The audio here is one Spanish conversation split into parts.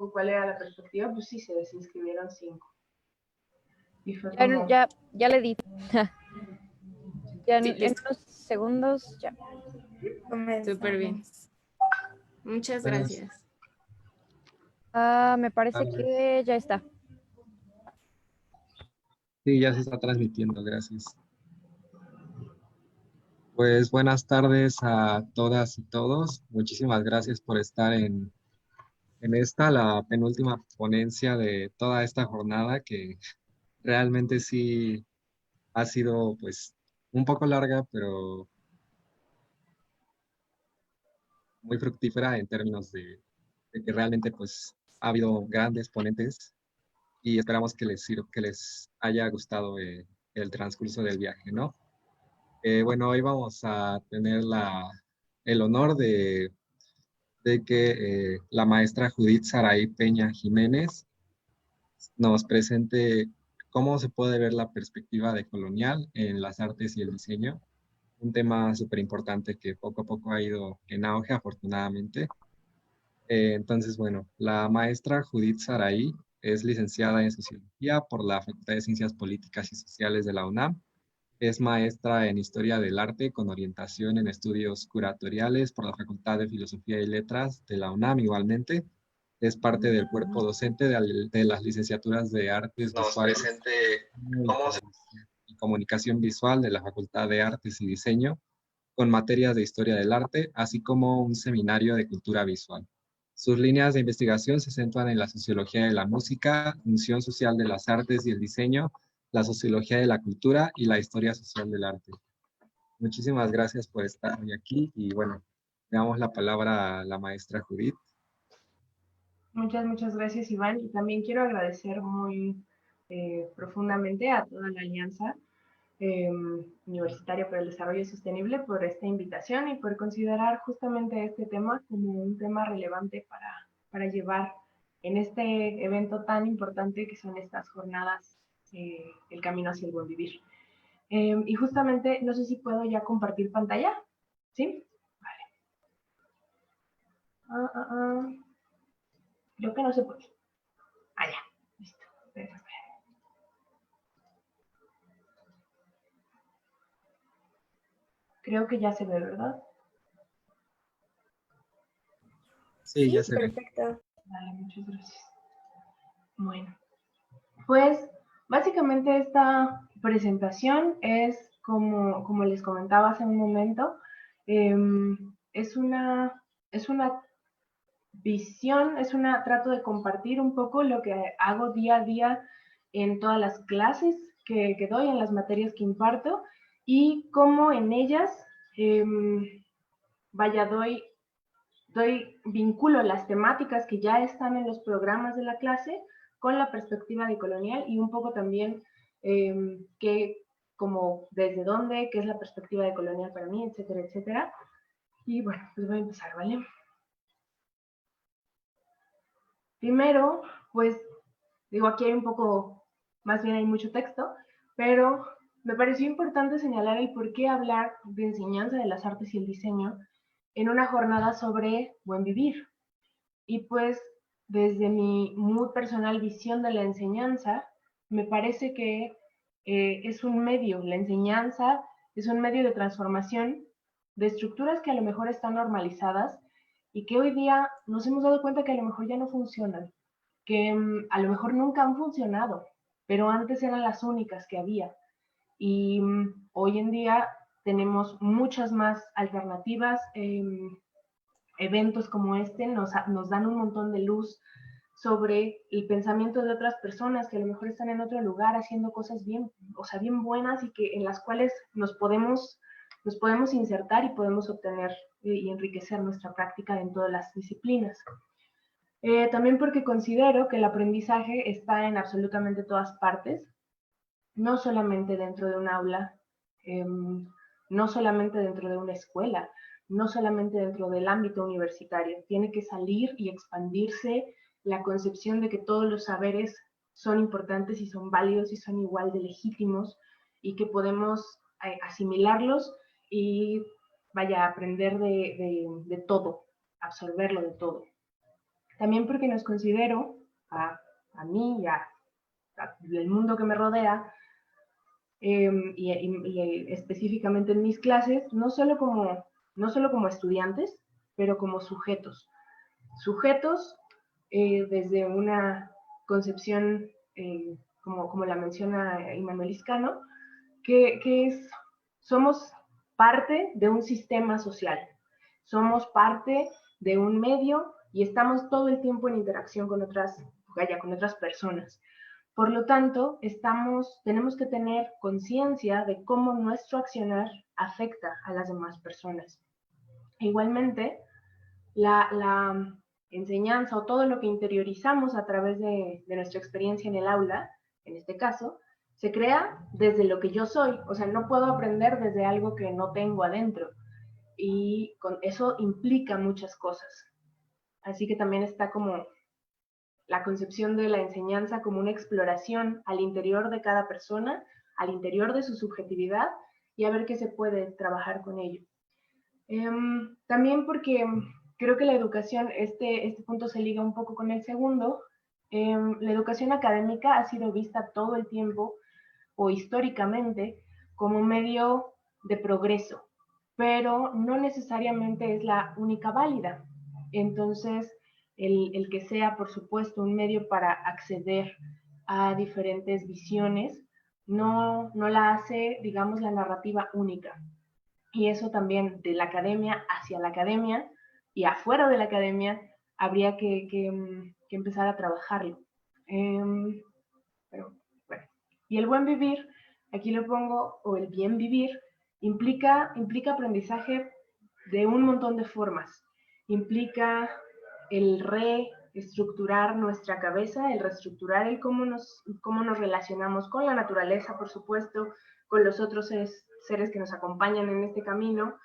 poco cuál era la perspectiva, pues sí, se desinscribieron 5. Y fue Ya, como... ya le di. Ya Sí, en listo. unos segundos, ya. Súper bien. Muchas gracias. Me parece que ya está. Sí, ya se está transmitiendo, gracias. Pues buenas tardes a todas y todos. Muchísimas gracias por estar en esta, la penúltima ponencia de toda esta jornada, que realmente sí ha sido pues un poco larga, pero muy fructífera en términos de que realmente pues ha habido grandes ponentes y esperamos que que les haya gustado el transcurso del viaje, ¿no? Bueno, hoy vamos a tener el honor de que la maestra Judith Saray Peña Jiménez nos presente cómo se puede ver la perspectiva decolonial en las artes y el diseño, un tema súper importante que poco a poco ha ido en auge, afortunadamente. Entonces, bueno, la maestra Judith Saray es licenciada en Sociología por la Facultad de Ciencias Políticas y Sociales de la UNAM. Es maestra en Historia del Arte con orientación en estudios curatoriales por la Facultad de Filosofía y Letras de la UNAM igualmente. Es parte del cuerpo docente de las licenciaturas de Artes Visuales y Comunicación Visual de la Facultad de Artes y Diseño, con materias de Historia del Arte, así como un seminario de Cultura Visual. Sus líneas de investigación se centran en la sociología de la música, función social de las artes y el diseño, la sociología de la cultura y la historia social del arte. Muchísimas gracias por estar hoy aquí y bueno, le damos la palabra a la maestra Judith. Muchas gracias, Iván. Y también quiero agradecer muy profundamente a toda la Alianza Universitaria para el Desarrollo Sostenible por esta invitación y por considerar justamente este tema como un tema relevante para llevar en este evento tan importante que son estas jornadas, el camino hacia el buen vivir. Y justamente, no sé si puedo ya compartir pantalla, ¿sí? Vale. Creo que no se puede. Ya, listo. Creo que ya se ve, ¿verdad? Sí, ya se ve. Perfecto. Vale, muchas gracias. Bueno, pues básicamente esta presentación es, como les comentaba hace un momento, es una visión, trato de compartir un poco lo que hago día a día en todas las clases que doy, en las materias que imparto, y cómo en ellas, vinculo las temáticas que ya están en los programas de la clase con la perspectiva decolonial y un poco también como desde dónde, qué es la perspectiva decolonial para mí, etcétera, etcétera. Y bueno, pues voy a empezar, ¿vale? Primero, pues, digo, aquí hay un poco, más bien hay mucho texto, pero me pareció importante señalar el por qué hablar de enseñanza de las artes y el diseño en una jornada sobre buen vivir. Y pues, desde mi muy personal visión de la enseñanza, me parece que es un medio, la enseñanza es un medio de transformación de estructuras que a lo mejor están normalizadas y que hoy día nos hemos dado cuenta que a lo mejor ya no funcionan, que a lo mejor nunca han funcionado, pero antes eran las únicas que había. Y hoy en día tenemos muchas más alternativas. Eventos como este nos dan un montón de luz sobre el pensamiento de otras personas que a lo mejor están en otro lugar haciendo cosas bien, o sea, bien buenas y que en las cuales nos podemos insertar y podemos obtener y enriquecer nuestra práctica en todas las disciplinas. También porque considero que el aprendizaje está en absolutamente todas partes, no solamente dentro de un aula, no solamente dentro de una escuela, no solamente dentro del ámbito universitario. Tiene que salir y expandirse la concepción de que todos los saberes son importantes y son válidos y son igual de legítimos y que podemos asimilarlos y aprender de todo, absorberlo de todo. También porque nos considero, a mí y al mundo que me rodea, y específicamente en mis clases, no solo como estudiantes, pero como sujetos. Sujetos desde una concepción, como la menciona Immanuel Iscano, que somos parte de un sistema social, somos parte de un medio y estamos todo el tiempo en interacción con otras personas. Por lo tanto, tenemos que tener conciencia de cómo nuestro accionar afecta a las demás personas. Igualmente, la enseñanza o todo lo que interiorizamos a través de nuestra experiencia en el aula, en este caso, se crea desde lo que yo soy. O sea, no puedo aprender desde algo que no tengo adentro. Y eso implica muchas cosas. Así que también está como la concepción de la enseñanza como una exploración al interior de cada persona, al interior de su subjetividad, y a ver qué se puede trabajar con ello. También porque creo que la educación, este punto se liga un poco con el segundo, la educación académica ha sido vista todo el tiempo o históricamente como un medio de progreso, pero no necesariamente es la única válida. Entonces, el que sea, por supuesto, un medio para acceder a diferentes visiones, no la hace, digamos, la narrativa única. Y eso también de la academia hacia la academia y afuera de la academia habría que empezar a trabajarlo. Pero bueno. Y el buen vivir, aquí lo pongo, o el bien vivir, implica aprendizaje de un montón de formas. Implica el reestructurar nuestra cabeza, el reestructurar el cómo nos relacionamos con la naturaleza, por supuesto, con los otros seres que nos acompañan en este camino.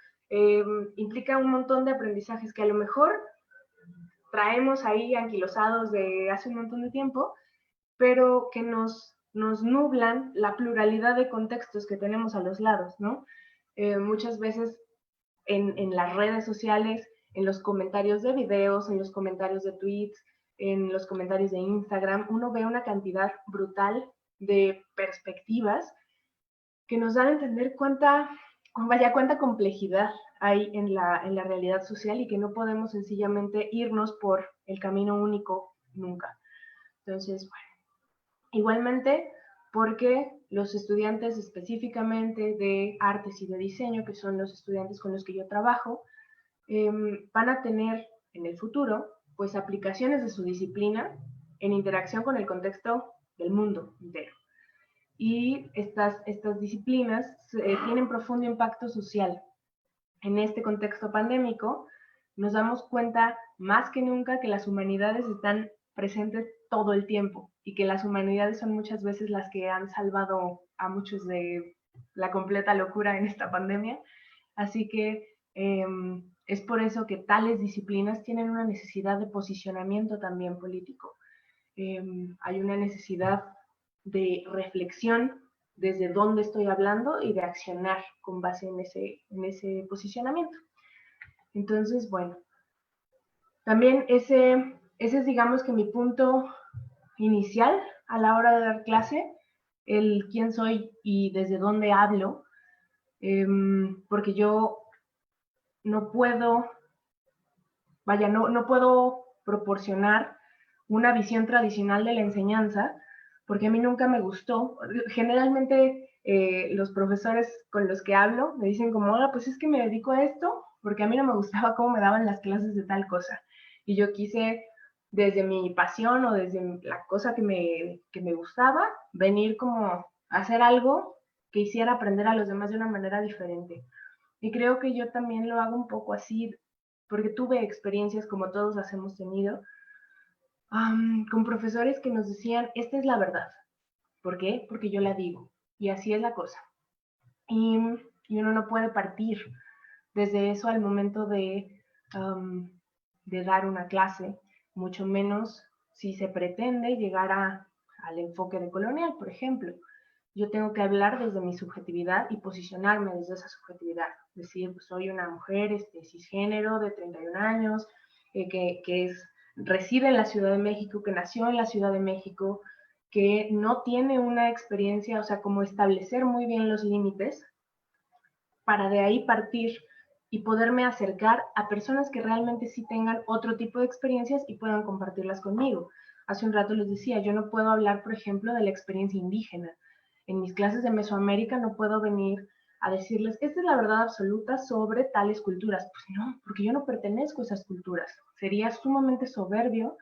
Implica un montón de aprendizajes que a lo mejor traemos ahí anquilosados de hace un montón de tiempo, pero que nos nublan la pluralidad de contextos que tenemos a los lados, ¿no? Muchas veces en las redes sociales, en los comentarios de videos, en los comentarios de tweets, en los comentarios de Instagram, uno ve una cantidad brutal de perspectivas que nos dan a entender cuánta complejidad hay en la realidad social y que no podemos sencillamente irnos por el camino único nunca. Entonces, bueno, igualmente porque los estudiantes específicamente de artes y de diseño, que son los estudiantes con los que yo trabajo, van a tener en el futuro pues aplicaciones de su disciplina en interacción con el contexto del mundo entero. Y estas disciplinas tienen profundo impacto social. En este contexto pandémico nos damos cuenta más que nunca que las humanidades están presentes todo el tiempo y que las humanidades son muchas veces las que han salvado a muchos de la completa locura en esta pandemia. Así que es por eso que tales disciplinas tienen una necesidad de posicionamiento también político. Hay una necesidad de reflexión desde dónde estoy hablando y de accionar con base en ese posicionamiento. Entonces, bueno, también ese es, digamos, que mi punto inicial a la hora de dar clase, el quién soy y desde dónde hablo, porque yo no puedo, no puedo proporcionar una visión tradicional de la enseñanza, porque a mí nunca me gustó. Generalmente los profesores con los que hablo me dicen como, pues es que me dedico a esto porque a mí no me gustaba cómo me daban las clases de tal cosa. Y yo quise, desde mi pasión o desde la cosa que me gustaba, venir como a hacer algo que hiciera aprender a los demás de una manera diferente. Y creo que yo también lo hago un poco así, porque tuve experiencias como todos las hemos tenido, con profesores que nos decían, esta es la verdad. ¿Por qué? Porque yo la digo. Y así es la cosa. Y uno no puede partir desde eso al momento de dar una clase, mucho menos si se pretende llegar al enfoque de colonial, por ejemplo. Yo tengo que hablar desde mi subjetividad y posicionarme desde esa subjetividad. Decir, pues soy una mujer cisgénero de 31 años, que es reside en la Ciudad de México, que nació en la Ciudad de México, que no tiene una experiencia, o sea, como establecer muy bien los límites para de ahí partir y poderme acercar a personas que realmente sí tengan otro tipo de experiencias y puedan compartirlas conmigo. Hace un rato les decía, yo no puedo hablar, por ejemplo, de la experiencia indígena. En mis clases de Mesoamérica no puedo venir a decirles, esta es la verdad absoluta sobre tales culturas. Pues no, porque yo no pertenezco a esas culturas. Sería sumamente soberbio,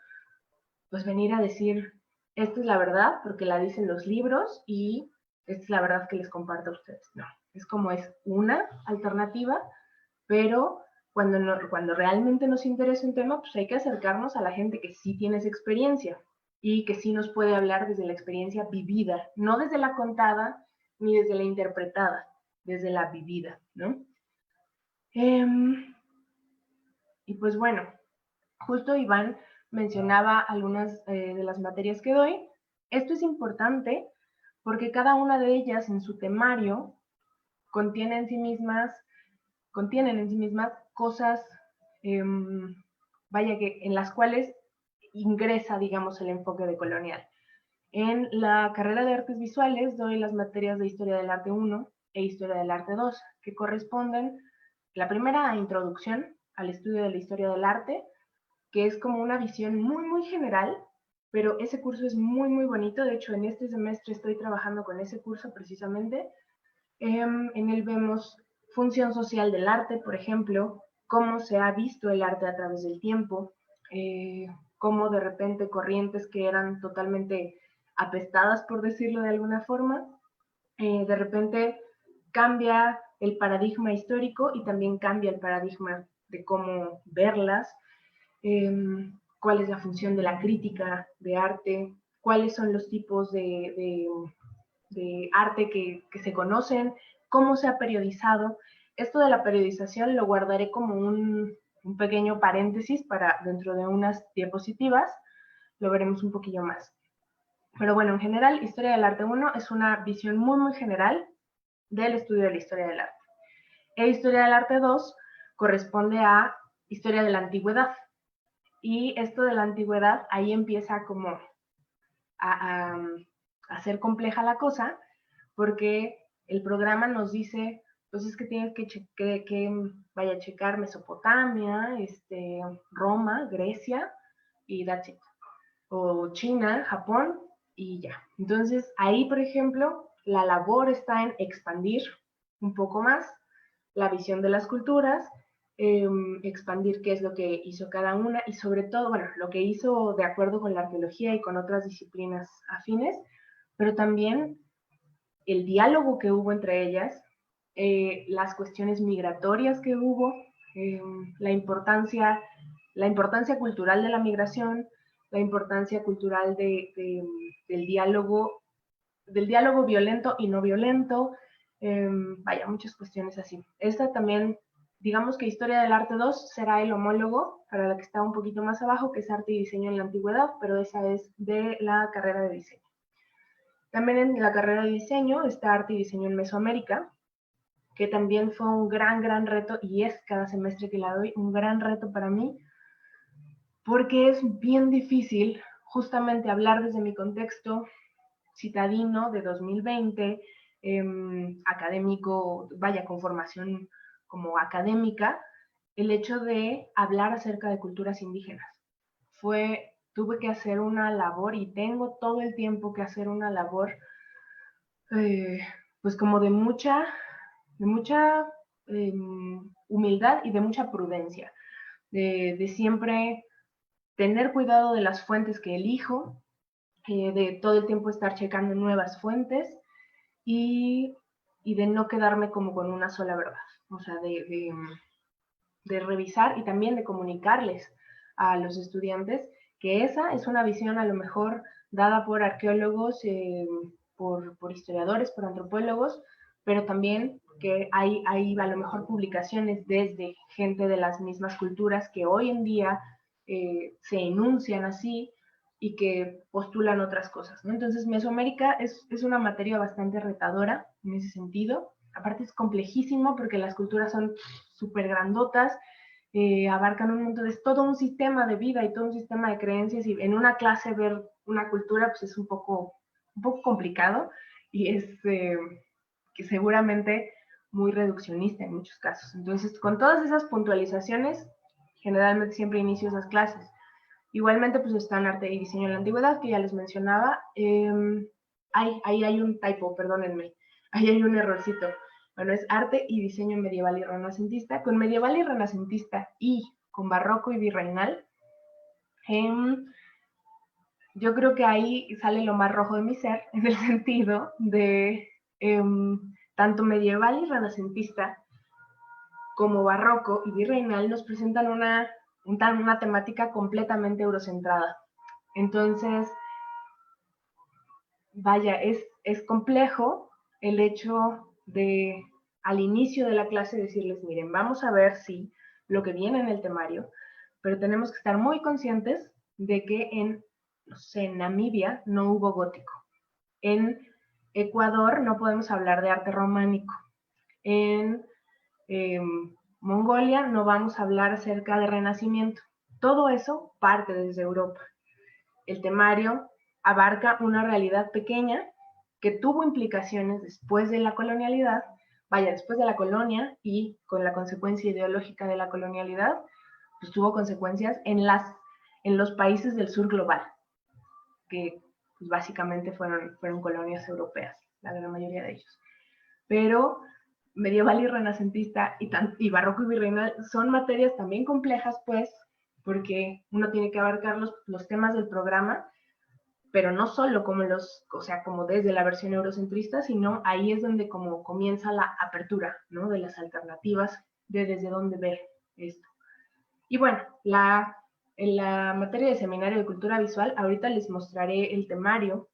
pues venir a decir, esta es la verdad porque la dicen los libros y esta es la verdad que les comparto a ustedes. No, es como es una alternativa, pero cuando realmente nos interesa un tema, pues hay que acercarnos a la gente que sí tiene esa experiencia y que sí nos puede hablar desde la experiencia vivida, no desde la contada ni desde la interpretada, desde la vivida, ¿no? Y pues bueno, justo Iván mencionaba algunas de las materias que doy. Esto es importante porque cada una de ellas en su temario contienen en sí mismas cosas, vaya que en las cuales ingresa, digamos, el enfoque de colonial. En la carrera de artes visuales doy las materias de Historia del Arte 1 e Historia del Arte 2, que corresponden, la primera a Introducción al estudio de la historia del arte, que es como una visión muy, muy general, pero ese curso es muy, muy bonito. De hecho, en este semestre estoy trabajando con ese curso precisamente. En él vemos función social del arte, por ejemplo, cómo se ha visto el arte a través del tiempo, cómo de repente corrientes que eran totalmente apestadas, por decirlo de alguna forma, de repente cambia el paradigma histórico y también cambia el paradigma de cómo verlas, cuál es la función de la crítica de arte, cuáles son los tipos de arte que se conocen, cómo se ha periodizado. Esto de la periodización lo guardaré como un pequeño paréntesis para dentro de unas diapositivas, lo veremos un poquillo más. Pero bueno, en general, Historia del Arte 1 es una visión muy, muy general del estudio de la historia del arte. E Historia del Arte 2 corresponde a Historia de la Antigüedad. Y esto de la antigüedad, ahí empieza como a ser compleja la cosa, porque el programa nos dice, pues es que tienes que vaya a checar Mesopotamia, Roma, Grecia, y that's it. O China, Japón, y ya. Entonces, ahí, por ejemplo, la labor está en expandir un poco más la visión de las culturas, expandir qué es lo que hizo cada una y sobre todo, bueno, lo que hizo de acuerdo con la arqueología y con otras disciplinas afines, pero también el diálogo que hubo entre ellas, las cuestiones migratorias que hubo, la importancia cultural de la migración, la importancia cultural del diálogo violento y no violento, vaya, muchas cuestiones así. Esta también, digamos que Historia del Arte 2 será el homólogo para la que está un poquito más abajo, que es Arte y Diseño en la Antigüedad, pero esa es de la carrera de diseño. También en la carrera de diseño está Arte y Diseño en Mesoamérica, que también fue un gran, gran reto, y es cada semestre que la doy un gran reto para mí, porque es bien difícil justamente hablar desde mi contexto citadino de 2020, académico, vaya, con formación como académica, el hecho de hablar acerca de culturas indígenas. Tuve que hacer una labor y tengo todo el tiempo que hacer una labor, pues como de mucha humildad y de mucha prudencia, de siempre tener cuidado de las fuentes que elijo, de todo el tiempo estar checando nuevas fuentes y, de no quedarme como con una sola verdad, o sea, de revisar y también de comunicarles a los estudiantes que esa es una visión a lo mejor dada por arqueólogos, por historiadores, por antropólogos, pero también que hay a lo mejor publicaciones desde gente de las mismas culturas que hoy en día se enuncian así y que postulan otras cosas, ¿no? Entonces, Mesoamérica es una materia bastante retadora en ese sentido. Aparte es complejísimo porque las culturas son súper grandotas abarcan un mundo, es todo un sistema de vida y todo un sistema de creencias, y en una clase ver una cultura pues es un poco complicado, y es que seguramente muy reduccionista en muchos casos. Entonces, con todas esas puntualizaciones, generalmente siempre inicio esas clases. Igualmente, pues están arte y diseño en la antigüedad, que ya les mencionaba. Ahí hay un typo, perdónenme. Ahí hay un errorcito. Bueno, es arte y diseño medieval y renacentista. Con medieval y renacentista y con barroco y virreinal, yo creo que ahí sale lo más rojo de mi ser, en el sentido de tanto medieval y renacentista como barroco y virreinal nos presentan una temática completamente eurocentrada. Entonces, vaya, es complejo el hecho de al inicio de la clase decirles, miren, vamos a ver si lo que viene en el temario, pero tenemos que estar muy conscientes de que no sé, en Namibia no hubo gótico. En Ecuador no podemos hablar de arte románico. En Mongolia no vamos a hablar acerca de renacimiento. Todo eso parte desde Europa. El temario abarca una realidad pequeña que tuvo implicaciones después de la colonialidad, después de la colonia, y con la consecuencia ideológica de la colonialidad, pues tuvo consecuencias en los países del sur global, que pues básicamente fueron colonias europeas, la gran mayoría de ellos. Pero medieval y renacentista y barroco y virreinal son materias también complejas, pues, porque uno tiene que abarcar los temas del programa, pero no solo como como desde la versión eurocentrista, sino ahí es donde como comienza la apertura, ¿no? De las alternativas, de desde dónde ver esto. Y bueno, en la materia de seminario de cultura visual, ahorita les mostraré el temario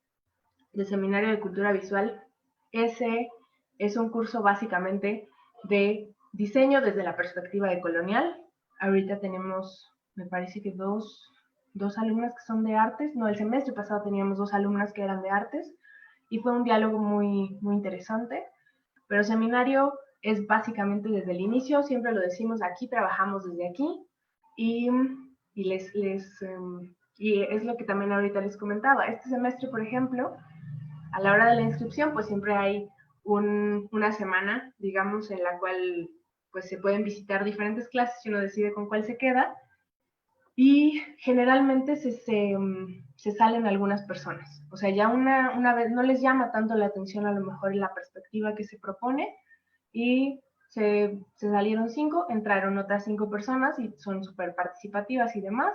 de seminario de cultura visual. Ese es un curso básicamente de diseño desde la perspectiva de colonial. Ahorita tenemos, me parece que dos alumnas que son de artes. No, el semestre pasado teníamos 2 alumnas que eran de artes, y fue un diálogo muy, muy interesante. Pero seminario es básicamente desde el inicio, siempre lo decimos, aquí trabajamos desde aquí, y y es lo que también ahorita les comentaba. Este semestre, por ejemplo, a la hora de la inscripción, pues siempre hay una semana, digamos, en la cual pues se pueden visitar diferentes clases y uno decide con cuál se queda, y generalmente se salen algunas personas. O sea, ya una vez no les llama tanto la atención a lo mejor la perspectiva que se propone, y se salieron 5, entraron otras 5 personas y son súper participativas y demás,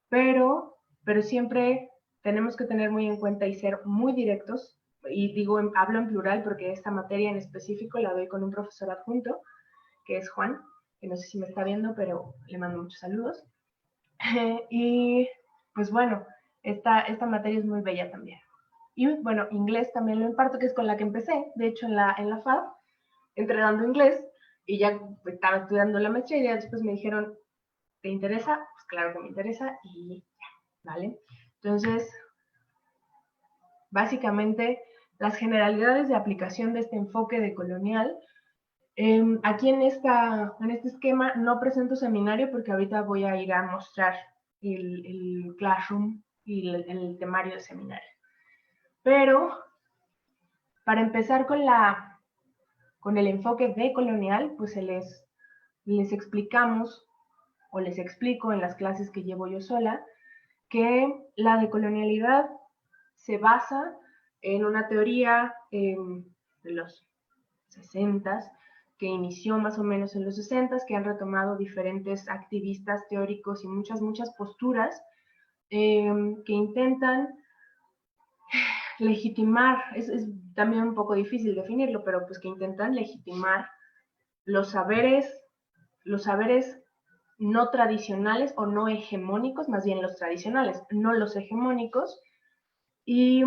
pero siempre tenemos que tener muy en cuenta y ser muy directos, y hablo en plural porque esta materia en específico la doy con un profesor adjunto, que es Juan, que no sé si me está viendo, pero le mando muchos saludos. Y pues bueno, esta materia es muy bella también. Y bueno, inglés también lo imparto, que es con la que empecé, de hecho en la FAD, entré dando inglés, y ya estaba estudiando la maestría, y ya después me dijeron, ¿te interesa? Pues claro que me interesa, y ya, ¿vale? Entonces, básicamente, las generalidades de aplicación de este enfoque de colonial. Aquí en este esquema no presento seminario porque ahorita voy a ir a mostrar el classroom y el temario de seminario. Pero para empezar con el enfoque decolonial, pues les explicamos, o les explico en las clases que llevo yo sola, que la decolonialidad se basa en una teoría de los 60s, que inició más o menos en los 60s, que han retomado diferentes activistas teóricos y muchas posturas que intentan legitimar, es también un poco difícil definirlo, pero pues que intentan legitimar los saberes no tradicionales o no hegemónicos, más bien los tradicionales, no los hegemónicos, y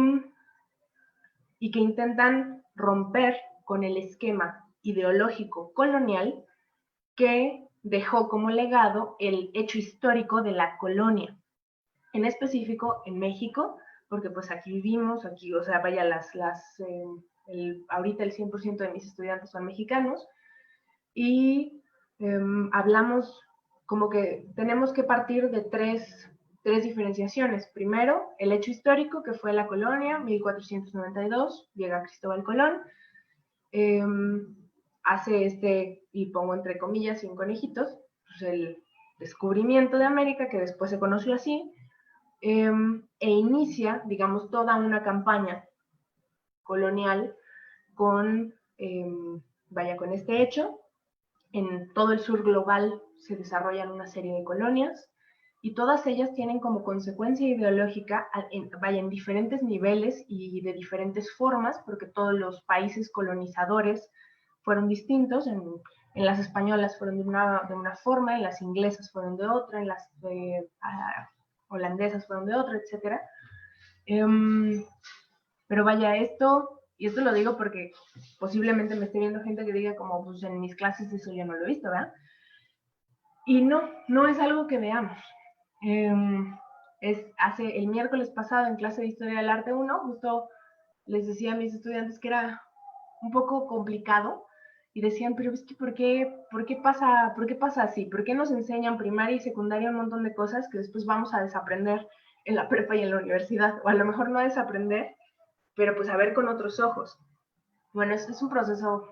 que intentan romper con el esquema ideológico colonial que dejó como legado el hecho histórico de la colonia, en específico en México, porque pues aquí vivimos, aquí, o sea, vaya, ahorita el 100% de mis estudiantes son mexicanos, y hablamos como que tenemos que partir de tres diferenciaciones. Primero, el hecho histórico, que fue la colonia, 1492, llega Cristóbal Colón, hace y pongo entre comillas, sin conejitos, pues el descubrimiento de América, que después se conoció así, e inicia, digamos, toda una campaña colonial con este hecho. En todo el sur global se desarrollan una serie de colonias y todas ellas tienen como consecuencia ideológica, en diferentes niveles y de diferentes formas, porque todos los países colonizadores fueron distintos. En las españolas fueron de una forma, en las inglesas fueron de otra, en las holandesas fueron de otra, etc. Pero vaya, y esto lo digo porque posiblemente me esté viendo gente que diga como, pues en mis clases eso yo no lo he visto, ¿verdad? Y no es algo que veamos. Hace el miércoles pasado en clase de Historia del Arte 1, justo les decía a mis estudiantes que era un poco complicado y decían, pero es que ¿por qué pasa así? ¿Por qué nos enseñan primaria y secundaria un montón de cosas que después vamos a desaprender en la prepa y en la universidad? O a lo mejor no desaprender, pero pues a ver con otros ojos. Bueno, es un proceso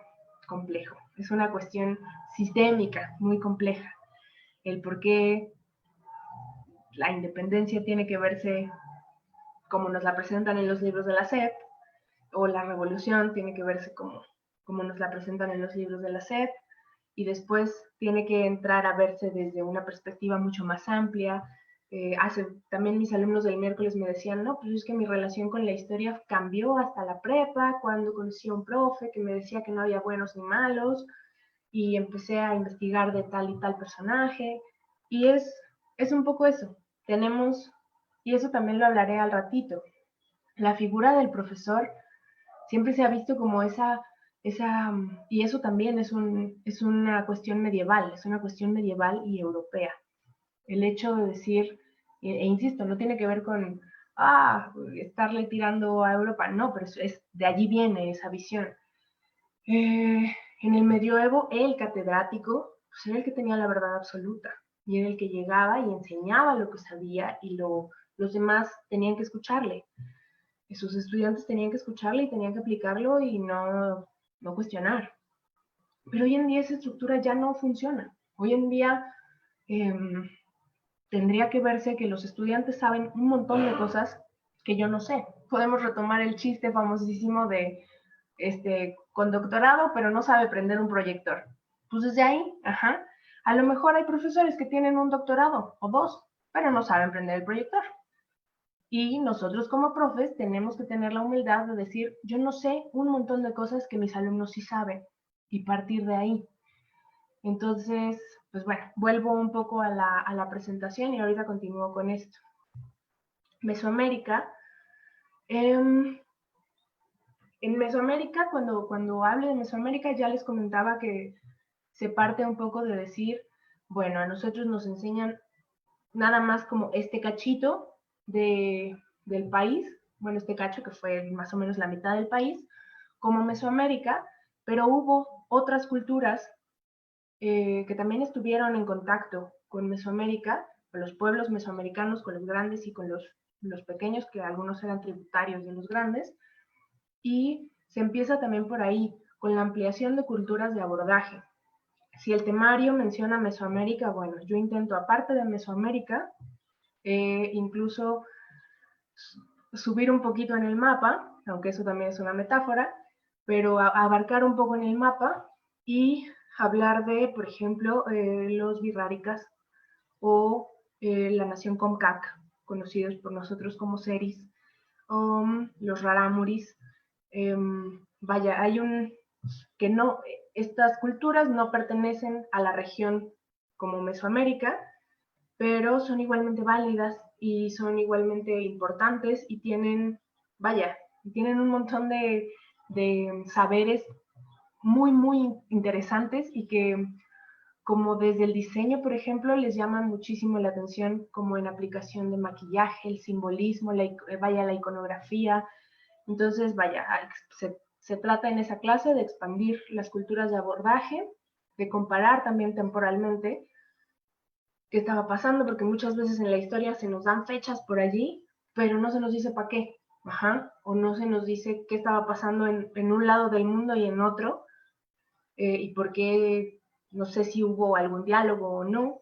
complejo, es una cuestión sistémica muy compleja. El por qué la independencia tiene que verse como nos la presentan en los libros de la SEP, o la revolución tiene que verse como nos la presentan en los libros de la SEP, y después tiene que entrar a verse desde una perspectiva mucho más amplia. También mis alumnos del miércoles me decían, no, pues es que mi relación con la historia cambió hasta la prepa, cuando conocí a un profe que me decía que no había buenos ni malos, y empecé a investigar de tal y tal personaje, y es un poco eso. Tenemos, y eso también lo hablaré al ratito, la figura del profesor siempre se ha visto como y eso también es una cuestión medieval, es una cuestión medieval y europea. El hecho de decir, insisto, no tiene que ver con, estarle tirando a Europa, no, pero de allí viene esa visión. En el medioevo, el catedrático pues era el que tenía la verdad absoluta, y era el que llegaba y enseñaba lo que sabía, y los demás tenían que escucharle. Y sus estudiantes tenían que escucharle y tenían que aplicarlo y no cuestionar. Pero hoy en día esa estructura ya no funciona. Hoy en día tendría que verse que los estudiantes saben un montón de cosas que yo no sé. Podemos retomar el chiste famosísimo de con doctorado, pero no sabe prender un proyector. Pues desde ahí, a lo mejor hay profesores que tienen un doctorado o dos, pero no saben prender el proyector. Y nosotros como profes tenemos que tener la humildad de decir, yo no sé un montón de cosas que mis alumnos sí saben, y partir de ahí. Entonces, pues bueno, vuelvo un poco a la presentación y ahorita continúo con esto. Mesoamérica. En Mesoamérica, cuando hable de Mesoamérica, ya les comentaba que se parte un poco de decir, bueno, a nosotros nos enseñan nada más como este cachito del país, bueno, este cacho que fue más o menos la mitad del país, como Mesoamérica, pero hubo otras culturas que también estuvieron en contacto con Mesoamérica, con los pueblos mesoamericanos, con los grandes y con los pequeños, que algunos eran tributarios de los grandes, y se empieza también por ahí, con la ampliación de culturas de abordaje. Si el temario menciona Mesoamérica, bueno, yo intento, aparte de Mesoamérica, incluso subir un poquito en el mapa, aunque eso también es una metáfora, pero abarcar un poco en el mapa y hablar de, por ejemplo, los birráricas o la nación Comcac, conocidos por nosotros como Seris, los rarámuris. Vaya, estas culturas no pertenecen a la región como Mesoamérica, pero son igualmente válidas y son igualmente importantes y tienen un montón de saberes muy, muy interesantes, y que como desde el diseño, por ejemplo, les llaman muchísimo la atención, como en aplicación de maquillaje, el simbolismo, la iconografía. Entonces, se trata en esa clase de expandir las culturas de abordaje, de comparar también temporalmente qué estaba pasando, porque muchas veces en la historia se nos dan fechas por allí, pero no se nos dice para qué, o no se nos dice qué estaba pasando en un lado del mundo y en otro, y por qué, no sé si hubo algún diálogo o no,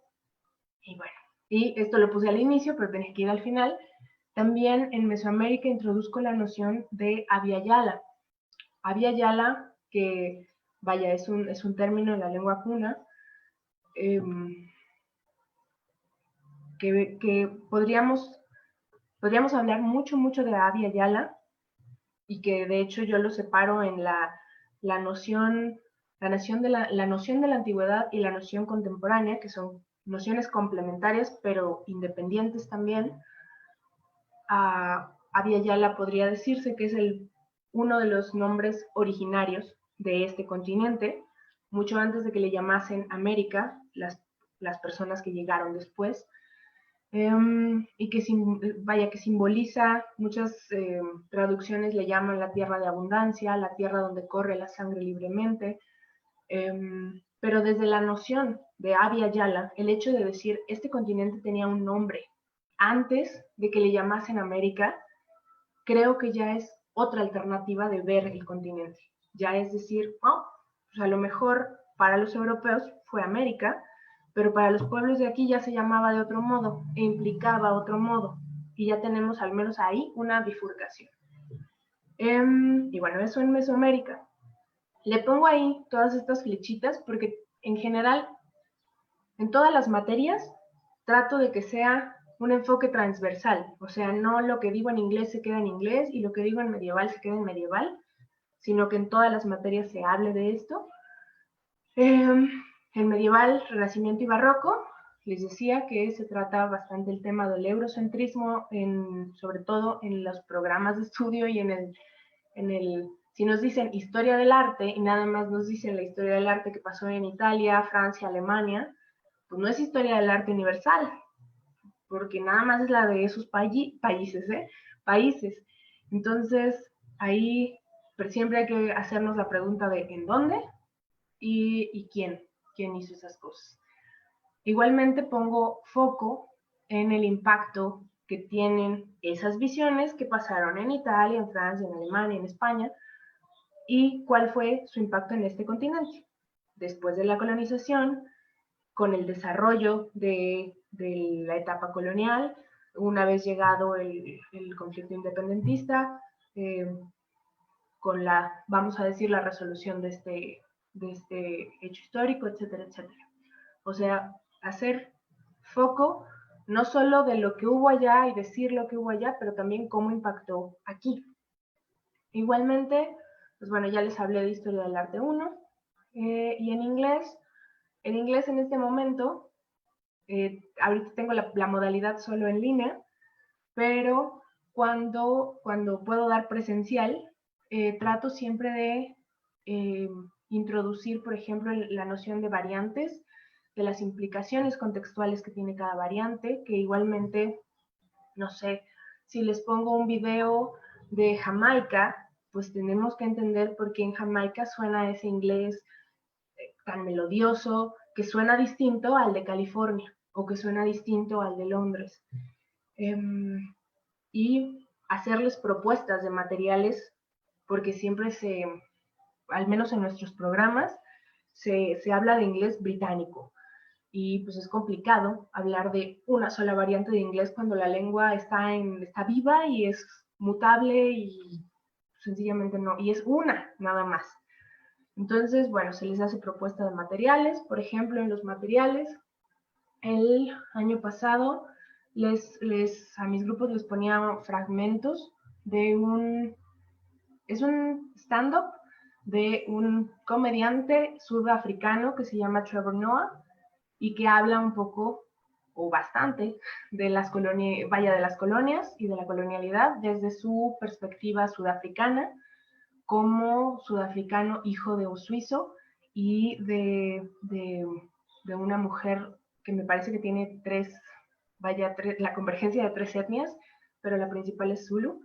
y bueno, y esto lo puse al inicio, pero tenés que ir al final. También en Mesoamérica introduzco la noción de Abya Yala. Abya Yala, que vaya, es un término en la lengua cuna, que podríamos hablar mucho de Abya Yala, y que de hecho yo lo separo en la noción de la antigüedad y la noción contemporánea, que son nociones complementarias pero independientes también. Abya Yala podría decirse que es uno de los nombres originarios de este continente, mucho antes de que le llamasen América las personas que llegaron después. Y que simboliza, muchas traducciones le llaman la tierra de abundancia, la tierra donde corre la sangre libremente, pero desde la noción de Abya Yala, el hecho de decir este continente tenía un nombre antes de que le llamasen América, creo que ya es otra alternativa de ver el continente. Ya es decir, pues a lo mejor para los europeos fue América, pero para los pueblos de aquí ya se llamaba de otro modo e implicaba otro modo. Y ya tenemos al menos ahí una bifurcación. Y bueno, eso en Mesoamérica. Le pongo ahí todas estas flechitas porque en general, en todas las materias, trato de que sea un enfoque transversal. O sea, no lo que digo en inglés se queda en inglés y lo que digo en medieval se queda en medieval, sino que en todas las materias se hable de esto. En medieval, renacimiento y barroco, les decía que se trata bastante el tema del eurocentrismo, sobre todo en los programas de estudio y si nos dicen historia del arte y nada más nos dicen la historia del arte que pasó en Italia, Francia, Alemania, pues no es historia del arte universal, porque nada más es la de esos países. Entonces, ahí siempre hay que hacernos la pregunta de ¿en dónde? Y quién hizo esas cosas. Igualmente pongo foco en el impacto que tienen esas visiones que pasaron en Italia, en Francia, en Alemania, en España, y cuál fue su impacto en este continente. Después de la colonización, con el desarrollo de la etapa colonial, una vez llegado el conflicto independentista, con vamos a decir, la resolución de este hecho histórico, etcétera, etcétera. O sea, hacer foco no solo de lo que hubo allá y decir lo que hubo allá, pero también cómo impactó aquí. Igualmente, pues bueno, ya les hablé de Historia del Arte 1, y en inglés en este momento, ahorita tengo la modalidad solo en línea, pero cuando puedo dar presencial, trato siempre de introducir, por ejemplo, la noción de variantes, de las implicaciones contextuales que tiene cada variante, que igualmente, no sé, si les pongo un video de Jamaica, pues tenemos que entender por qué en Jamaica suena ese inglés tan melodioso, que suena distinto al de California o que suena distinto al de Londres. Y hacerles propuestas de materiales, porque siempre al menos en nuestros programas, se habla de inglés británico. Y pues es complicado hablar de una sola variante de inglés cuando la lengua está viva y es mutable y sencillamente no, y es una nada más. Entonces, bueno, se les hace propuesta de materiales. Por ejemplo, en los materiales, el año pasado a mis grupos les ponía fragmentos es un stand-up de un comediante sudafricano que se llama Trevor Noah y que habla un poco o bastante de las colonias y de la colonialidad desde su perspectiva sudafricana, como sudafricano hijo de un suizo y de una mujer que me parece que tiene la convergencia de 3 etnias, pero la principal es Zulu.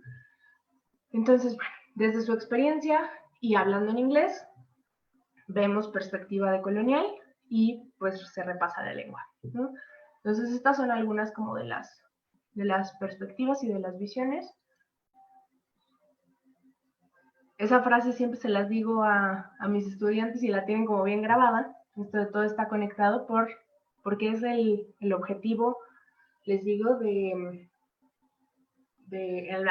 Entonces, bueno, desde su experiencia y hablando en inglés, vemos perspectiva de colonial y pues se repasa la lengua, ¿no? Entonces, estas son algunas como de las perspectivas y de las visiones. Esa frase siempre se las digo a mis estudiantes y la tienen como bien grabada. Esto de todo está conectado porque es el objetivo, les digo,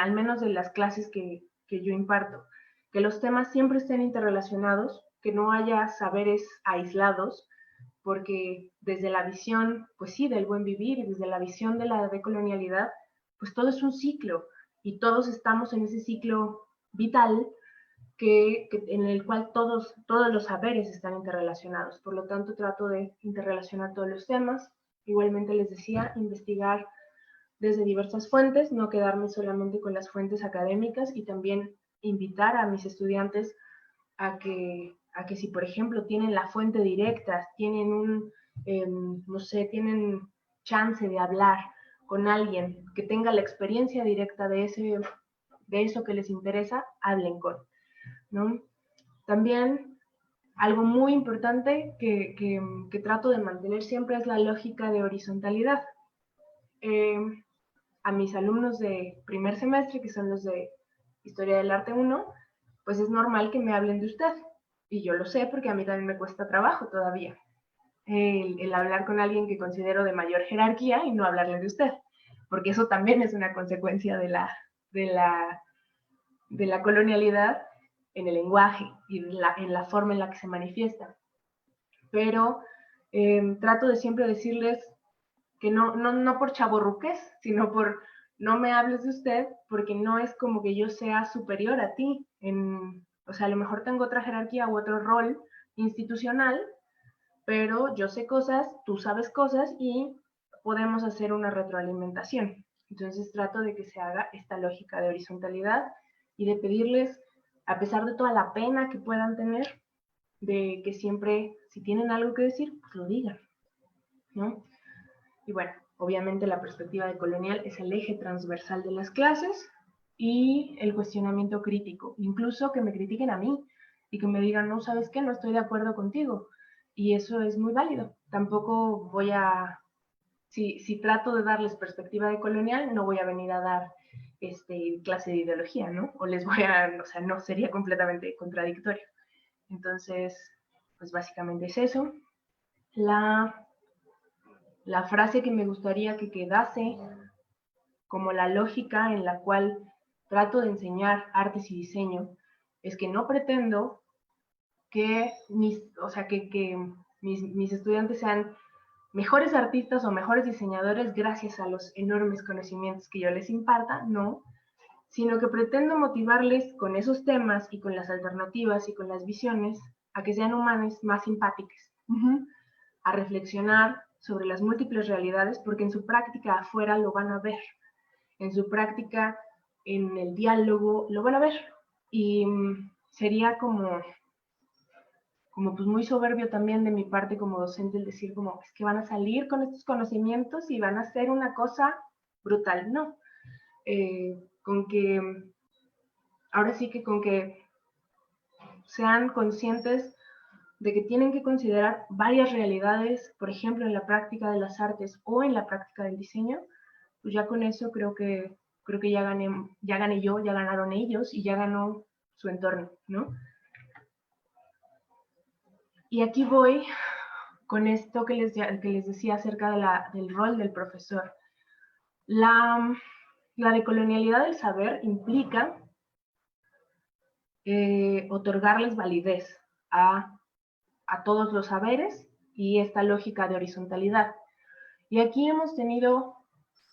al menos de las clases que yo imparto, que los temas siempre estén interrelacionados, que no haya saberes aislados, porque desde la visión, pues sí, del buen vivir y desde la visión de la decolonialidad, pues todo es un ciclo y todos estamos en ese ciclo vital en el cual todos los saberes están interrelacionados. Por lo tanto, trato de interrelacionar todos los temas. Igualmente les decía, investigar desde diversas fuentes, no quedarme solamente con las fuentes académicas y también invitar a mis estudiantes a que si, por ejemplo, tienen la fuente directa, tienen no sé, tienen chance de hablar con alguien que tenga la experiencia directa de eso que les interesa, hablen con, ¿no? También algo muy importante que trato de mantener siempre es la lógica de horizontalidad. A mis alumnos de primer semestre, que son los de Historia del Arte 1, pues es normal que me hablen de usted. Y yo lo sé porque a mí también me cuesta trabajo todavía. El hablar con alguien que considero de mayor jerarquía y no hablarle de usted, porque eso también es una consecuencia de la colonialidad en el lenguaje y en la forma en la que se manifiesta. Pero trato de siempre decirles que no por chavorruques, sino por no me hables de usted, porque no es como que yo sea superior a ti. O sea, a lo mejor tengo otra jerarquía u otro rol institucional, pero yo sé cosas, tú sabes cosas y podemos hacer una retroalimentación. Entonces trato de que se haga esta lógica de horizontalidad y de pedirles, a pesar de toda la pena que puedan tener, de que siempre, si tienen algo que decir, pues lo digan, ¿no? Y bueno, obviamente la perspectiva decolonial es el eje transversal de las clases y el cuestionamiento crítico, incluso que me critiquen a mí y que me digan, no, ¿sabes qué? No estoy de acuerdo contigo. Y eso es muy válido. Tampoco voy a, si trato de darles perspectiva decolonial, no voy a venir a dar clase de ideología, ¿no? O les voy a, o sea, no sería completamente contradictorio. Entonces, pues básicamente es eso. La frase que me gustaría que quedase como la lógica en la cual trato de enseñar artes y diseño es que no pretendo que mis estudiantes sean mejores artistas o mejores diseñadores gracias a los enormes conocimientos que yo les imparta, no, sino que pretendo motivarles con esos temas y con las alternativas y con las visiones a que sean humanos más simpáticos, a reflexionar sobre las múltiples realidades, porque en su práctica afuera lo van a ver, en su práctica, en el diálogo, lo van a ver. Y sería como pues muy soberbio también de mi parte como docente el decir como, es que van a salir con estos conocimientos y van a hacer una cosa brutal. No, con que, ahora sí que con que sean conscientes de que tienen que considerar varias realidades, por ejemplo, en la práctica de las artes o en la práctica del diseño, pues ya con eso creo que ya gané yo, ya ganaron ellos y ya ganó su entorno, ¿no? Y aquí voy con esto que les decía acerca del rol del profesor. La decolonialidad del saber implica otorgarles validez a todos los saberes y esta lógica de horizontalidad. Y aquí hemos tenido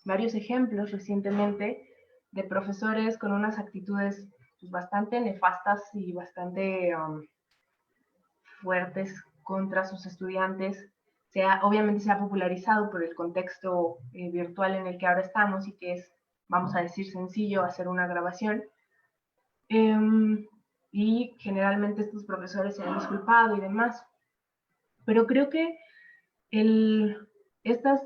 varios ejemplos recientemente de profesores con unas actitudes pues, bastante nefastas y bastante fuertes contra sus estudiantes. Obviamente se ha popularizado por el contexto virtual en el que ahora estamos y que es, vamos a decir, sencillo hacer una grabación. Y generalmente estos profesores se han disculpado y demás. Pero creo que estas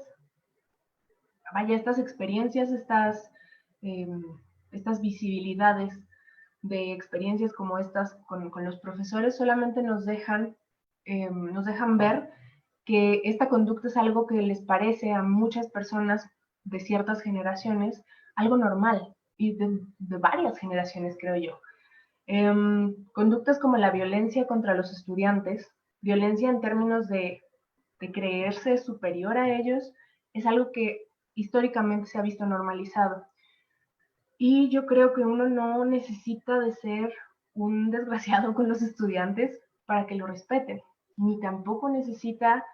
experiencias, estas visibilidades de experiencias como estas con los profesores solamente nos dejan ver que esta conducta es algo que les parece a muchas personas de ciertas generaciones algo normal, y de varias generaciones, creo yo. Conductas como la violencia contra los estudiantes, violencia en términos de creerse superior a ellos, es algo que históricamente se ha visto normalizado. Y yo creo que uno no necesita de ser un desgraciado con los estudiantes para que lo respeten, ni tampoco necesita,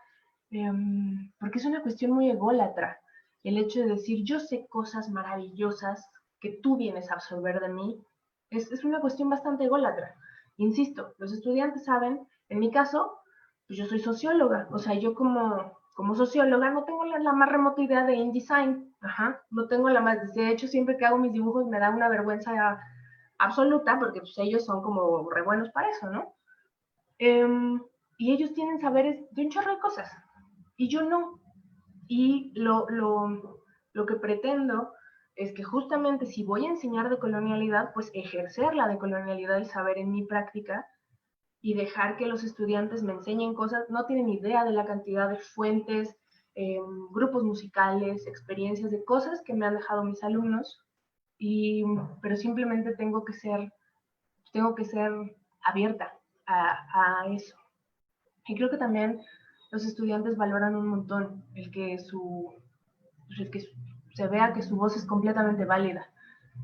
porque es una cuestión muy ególatra, el hecho de decir yo sé cosas maravillosas que tú vienes a absorber de mí, es una cuestión bastante ególatra. Insisto, los estudiantes saben, en mi caso, pues yo soy socióloga, o sea, yo como socióloga no tengo la más remota idea de InDesign, no tengo la más, de hecho siempre que hago mis dibujos me da una vergüenza absoluta porque pues ellos son como re buenos para eso, ¿no? Y ellos tienen saberes de un chorro de cosas, y yo no. Y lo que pretendo es que justamente si voy a enseñar decolonialidad, pues ejercer la decolonialidad del saber en mi práctica y dejar que los estudiantes me enseñen cosas. No tienen idea de la cantidad de fuentes, grupos musicales, experiencias de cosas que me han dejado mis alumnos, pero simplemente tengo que ser abierta a eso. Y creo que también los estudiantes valoran un montón el que se vea que su voz es completamente válida,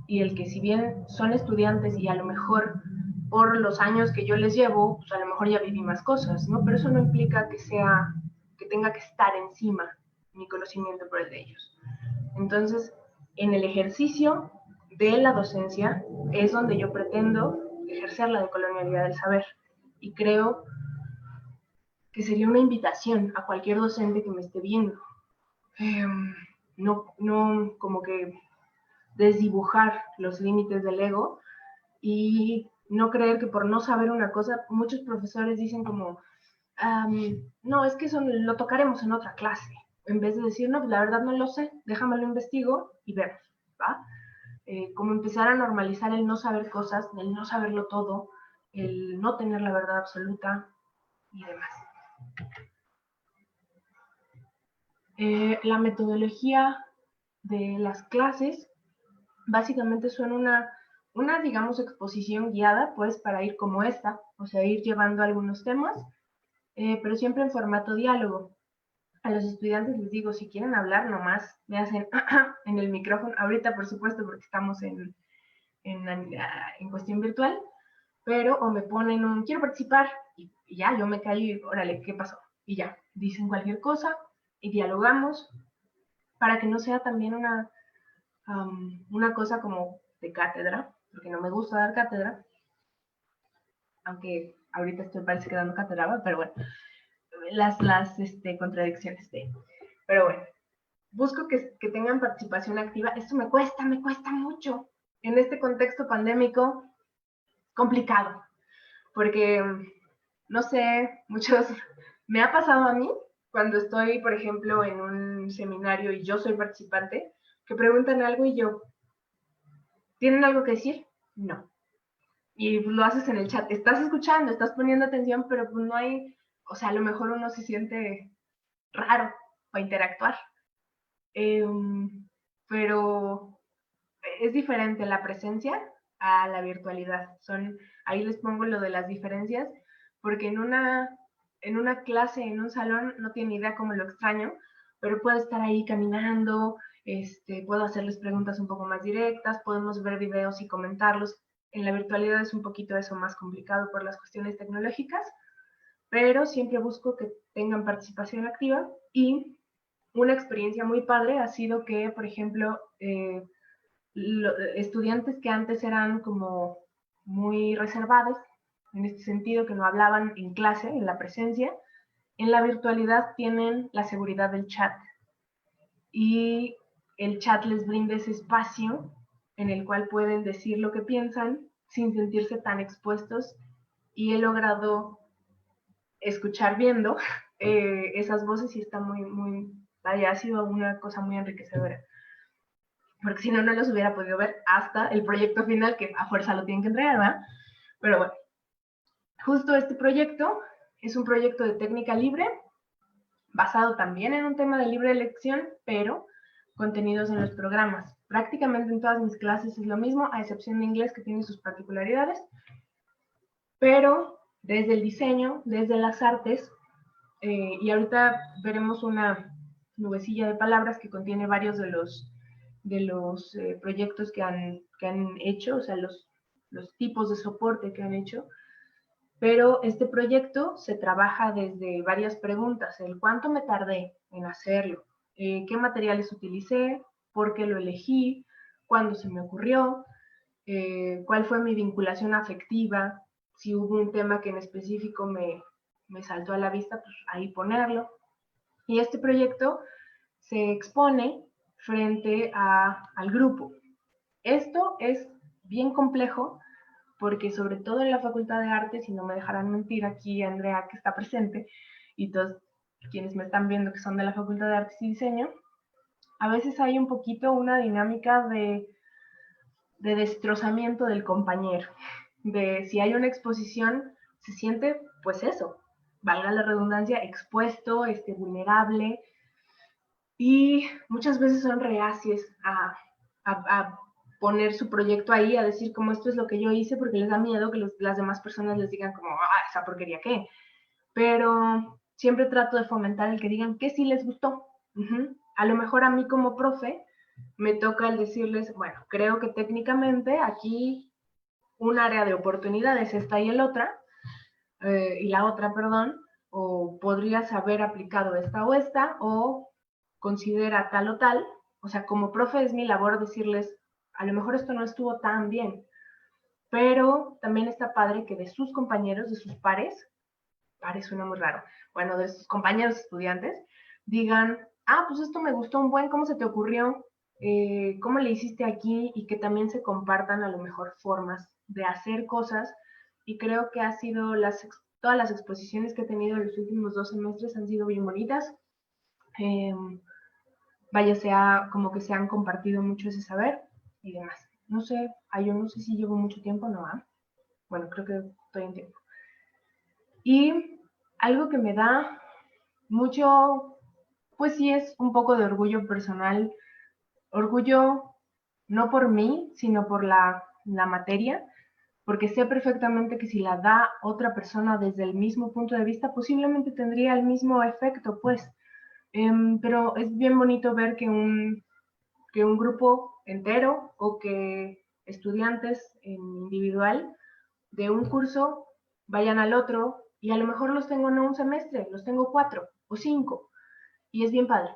y el que si bien son estudiantes y a lo mejor por los años que yo les llevo, pues a lo mejor ya viví más cosas, ¿no? Pero eso no implica que tenga que estar encima mi conocimiento por el de ellos. Entonces, en el ejercicio de la docencia es donde yo pretendo ejercer la decolonialidad del saber, y creo que sería una invitación a cualquier docente que me esté viendo. No como que desdibujar los límites del ego y no creer que por no saber una cosa, muchos profesores dicen como, no, es que eso lo tocaremos en otra clase, en vez de decir, no, pues la verdad no lo sé, déjame lo investigo y vemos, ¿va? Como empezar a normalizar el no saber cosas, el no saberlo todo, el no tener la verdad absoluta y demás. La metodología de las clases básicamente son una, digamos, exposición guiada, pues, para ir como esta, o sea, ir llevando algunos temas, pero siempre en formato diálogo. A los estudiantes les digo, si quieren hablar, nomás me hacen en el micrófono, ahorita por supuesto porque estamos en cuestión virtual, pero o me ponen un, quiero participar, y ya, yo me callo y, órale, ¿qué pasó? Y ya, dicen cualquier cosa y dialogamos, para que no sea también una cosa como de cátedra, porque no me gusta dar cátedra, aunque ahorita parece que dando cátedra, pero bueno, las contradicciones de... Pero bueno, busco que tengan participación activa. Esto me cuesta mucho. En este contexto pandémico, complicado, porque, no sé, me ha pasado a mí, cuando estoy, por ejemplo, en un seminario y yo soy participante, que preguntan algo y yo, ¿tienen algo que decir? No. Y lo haces en el chat. Estás escuchando, estás poniendo atención, pero pues no hay, o sea, a lo mejor uno se siente raro para interactuar. Pero es diferente la presencia a la virtualidad. Ahí les pongo lo de las diferencias, porque en una clase, en un salón, no tiene idea cómo lo extraño, pero puedo estar ahí caminando, puedo hacerles preguntas un poco más directas, podemos ver videos y comentarlos. En la virtualidad es un poquito eso más complicado por las cuestiones tecnológicas, pero siempre busco que tengan participación activa. Y una experiencia muy padre ha sido que, por ejemplo, estudiantes que antes eran como muy reservados, en este sentido que no hablaban en clase, en la presencia, en la virtualidad tienen la seguridad del chat, y el chat les brinda ese espacio en el cual pueden decir lo que piensan sin sentirse tan expuestos, y he logrado escuchar viendo esas voces, y está ha sido una cosa muy enriquecedora, porque si no, no los hubiera podido ver hasta el proyecto final, que a fuerza lo tienen que entregar, ¿verdad? Pero bueno, justo este proyecto es un proyecto de técnica libre, basado también en un tema de libre elección, pero contenidos en los programas. Prácticamente en todas mis clases es lo mismo, a excepción de inglés, que tiene sus particularidades, pero desde el diseño, desde las artes, y ahorita veremos una nubecilla de palabras que contiene varios de los proyectos que han hecho, o sea, los tipos de soporte que han hecho. Pero este proyecto se trabaja desde varias preguntas: el cuánto me tardé en hacerlo, qué materiales utilicé, por qué lo elegí, cuándo se me ocurrió, cuál fue mi vinculación afectiva, si hubo un tema que en específico me saltó a la vista, pues ahí ponerlo. Y este proyecto se expone frente al grupo. Esto es bien complejo porque sobre todo en la Facultad de Artes, y no me dejarán mentir aquí Andrea que está presente, y todos quienes me están viendo que son de la Facultad de Artes y Diseño, a veces hay un poquito una dinámica de destrozamiento del compañero, de si hay una exposición, se siente pues eso, valga la redundancia, expuesto, vulnerable, y muchas veces son reacios a poner su proyecto ahí, a decir como esto es lo que yo hice, porque les da miedo que las demás personas les digan como, esa porquería qué. Pero siempre trato de fomentar el que digan que sí les gustó. A lo mejor a mí como profe me toca el decirles, bueno, creo que técnicamente aquí un área de oportunidad es esta y la otra, perdón, o podrías haber aplicado esta o esta, o considera tal o tal. O sea, como profe es mi labor decirles, a lo mejor esto no estuvo tan bien, pero también está padre que de sus compañeros, de sus pares suena muy raro, bueno, de sus compañeros estudiantes, digan, pues esto me gustó un buen, ¿cómo se te ocurrió? ¿Cómo le hiciste aquí? Y que también se compartan a lo mejor formas de hacer cosas. Y creo que ha sido todas las exposiciones que he tenido en los últimos 2 semestres han sido bien bonitas. Vaya, como que se han compartido mucho ese saber y demás. No sé, yo no sé si llevo mucho tiempo, ¿no? Bueno, creo que estoy en tiempo. Y algo que me da mucho, pues sí, es un poco de orgullo personal. Orgullo no por mí, sino por la materia, porque sé perfectamente que si la da otra persona desde el mismo punto de vista, posiblemente tendría el mismo efecto, pues. Pero es bien bonito ver que un grupo entero o que estudiantes en individual de un curso vayan al otro, y a lo mejor los tengo no un semestre, los tengo 4 o 5, y es bien padre.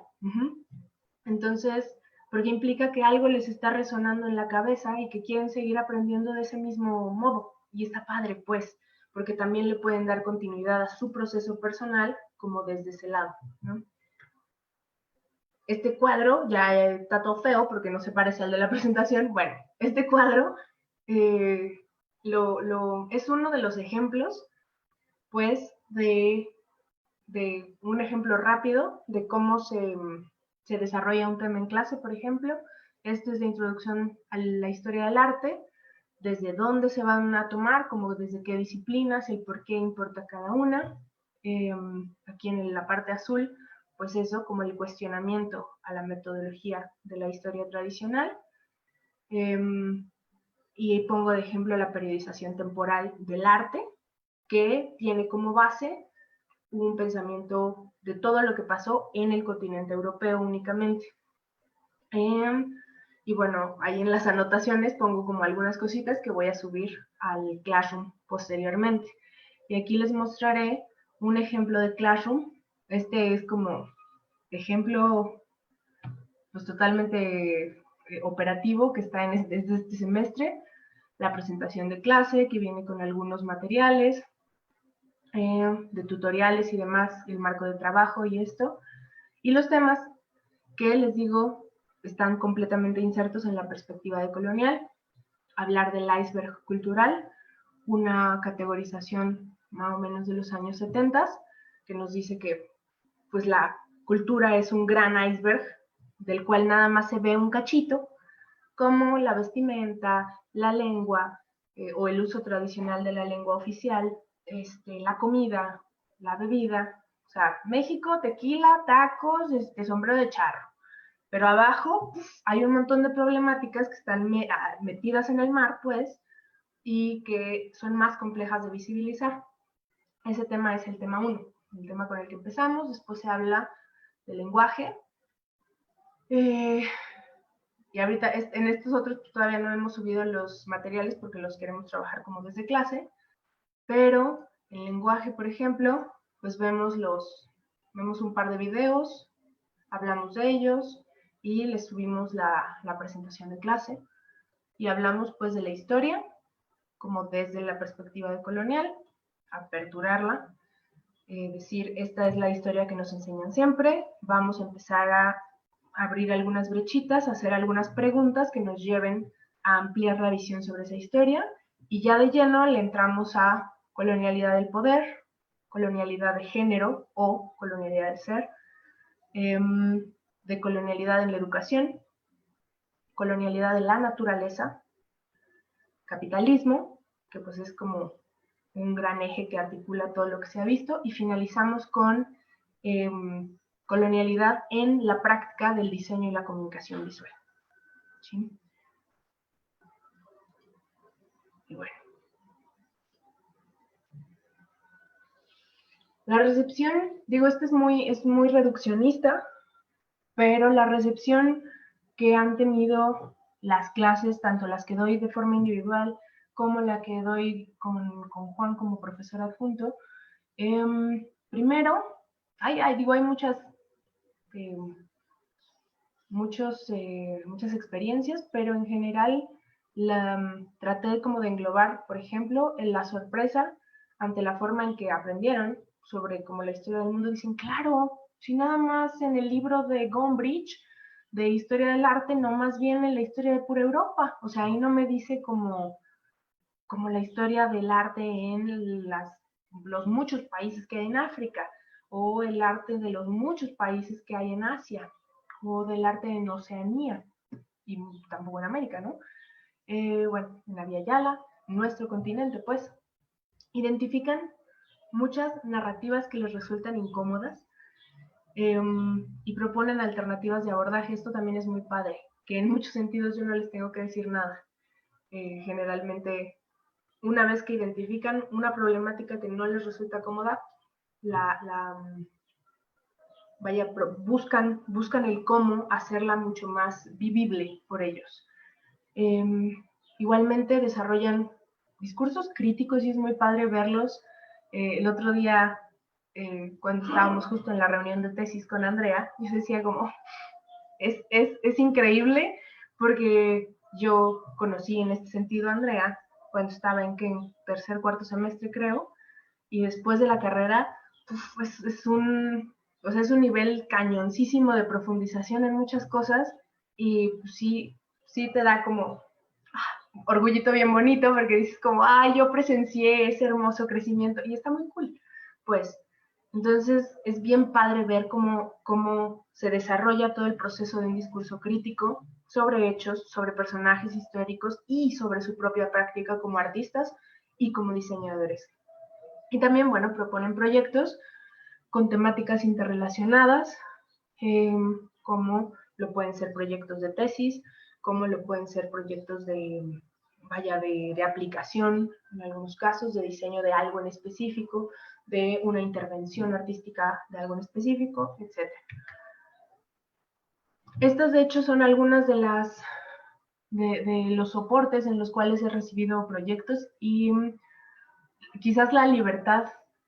Entonces, porque implica que algo les está resonando en la cabeza y que quieren seguir aprendiendo de ese mismo modo, y está padre, pues, porque también le pueden dar continuidad a su proceso personal como desde ese lado, ¿no? Este cuadro ya está todo feo porque no se parece al de la presentación. Bueno, este cuadro es uno de los ejemplos, pues, de un ejemplo rápido de cómo se desarrolla un tema en clase, por ejemplo. Esto es de introducción a la historia del arte, desde dónde se van a tomar, como desde qué disciplinas, el por qué importa cada una. Aquí en la parte azul, pues eso, como el cuestionamiento a la metodología de la historia tradicional. Y pongo de ejemplo la periodización temporal del arte, que tiene como base un pensamiento de todo lo que pasó en el continente europeo únicamente. Y bueno, ahí en las anotaciones pongo como algunas cositas que voy a subir al Classroom posteriormente. Y aquí les mostraré un ejemplo de Classroom. Este es como ejemplo pues totalmente operativo que está desde este semestre. La presentación de clase que viene con algunos materiales, de tutoriales y demás, el marco de trabajo y esto. Y los temas que les digo están completamente insertos en la perspectiva decolonial. Hablar del iceberg cultural, una categorización más o menos de los años 70, que nos dice que pues la cultura es un gran iceberg del cual nada más se ve un cachito, como la vestimenta, la lengua, o el uso tradicional de la lengua oficial, la comida, la bebida, sea, México, tequila, tacos, sombrero de charro. Pero abajo hay un montón de problemáticas que están metidas en el mar, pues, y que son más complejas de visibilizar. Ese tema es el tema 1, el tema con el que empezamos. Después se habla del lenguaje. Y ahorita en estos otros todavía no hemos subido los materiales porque los queremos trabajar como desde clase, pero en lenguaje, por ejemplo, pues vemos un par de videos, hablamos de ellos y les subimos la presentación de clase y hablamos pues de la historia, como desde la perspectiva de colonial, aperturarla, decir, esta es la historia que nos enseñan siempre, vamos a empezar a abrir algunas brechitas, hacer algunas preguntas que nos lleven a ampliar la visión sobre esa historia, y ya de lleno le entramos a colonialidad del poder, colonialidad de género o colonialidad del ser, de colonialidad en la educación, colonialidad de la naturaleza, capitalismo, que pues es como un gran eje que articula todo lo que se ha visto, y finalizamos con colonialidad en la práctica del diseño y la comunicación visual. ¿Sí? Y bueno. La recepción, digo, esto es muy reduccionista, pero la recepción que han tenido las clases, tanto las que doy de forma individual como la que doy con Juan como profesor adjunto, primero, hay muchas experiencias, pero en general traté como de englobar, por ejemplo, en la sorpresa ante la forma en que aprendieron sobre como la historia del mundo. Dicen, claro, si nada más en el libro de Gombrich de historia del arte, no más bien en la historia de pura Europa. O sea, ahí no me dice como la historia del arte en los muchos países que hay en África, o el arte de los muchos países que hay en Asia, o del arte en Oceanía, y tampoco en América, ¿no? Bueno, en la Via Yala, nuestro continente, pues, identifican muchas narrativas que les resultan incómodas, y proponen alternativas de abordaje. Esto también es muy padre, que en muchos sentidos yo no les tengo que decir nada. Generalmente, una vez que identifican una problemática que no les resulta cómoda, buscan el cómo hacerla mucho más vivible por ellos. Igualmente desarrollan discursos críticos y es muy padre verlos. El otro día, cuando estábamos justo en la reunión de tesis con Andrea, yo decía como, es increíble porque yo conocí en este sentido a Andrea cuando estaba en tercer, cuarto semestre, creo, y después de la carrera, es un nivel cañoncísimo de profundización en muchas cosas, y pues, sí te da como orgullito bien bonito, porque dices como, yo presencié ese hermoso crecimiento, y está muy cool, pues. Entonces es bien padre ver cómo se desarrolla todo el proceso de un discurso crítico sobre hechos, sobre personajes históricos y sobre su propia práctica como artistas y como diseñadores. Y también, bueno, proponen proyectos con temáticas interrelacionadas, como lo pueden ser proyectos de tesis, como lo pueden ser proyectos de aplicación, en algunos casos, de diseño de algo en específico, de una intervención artística de algo en específico, etc. Estas, de hecho, son algunas de los soportes en los cuales he recibido proyectos, y quizás la libertad,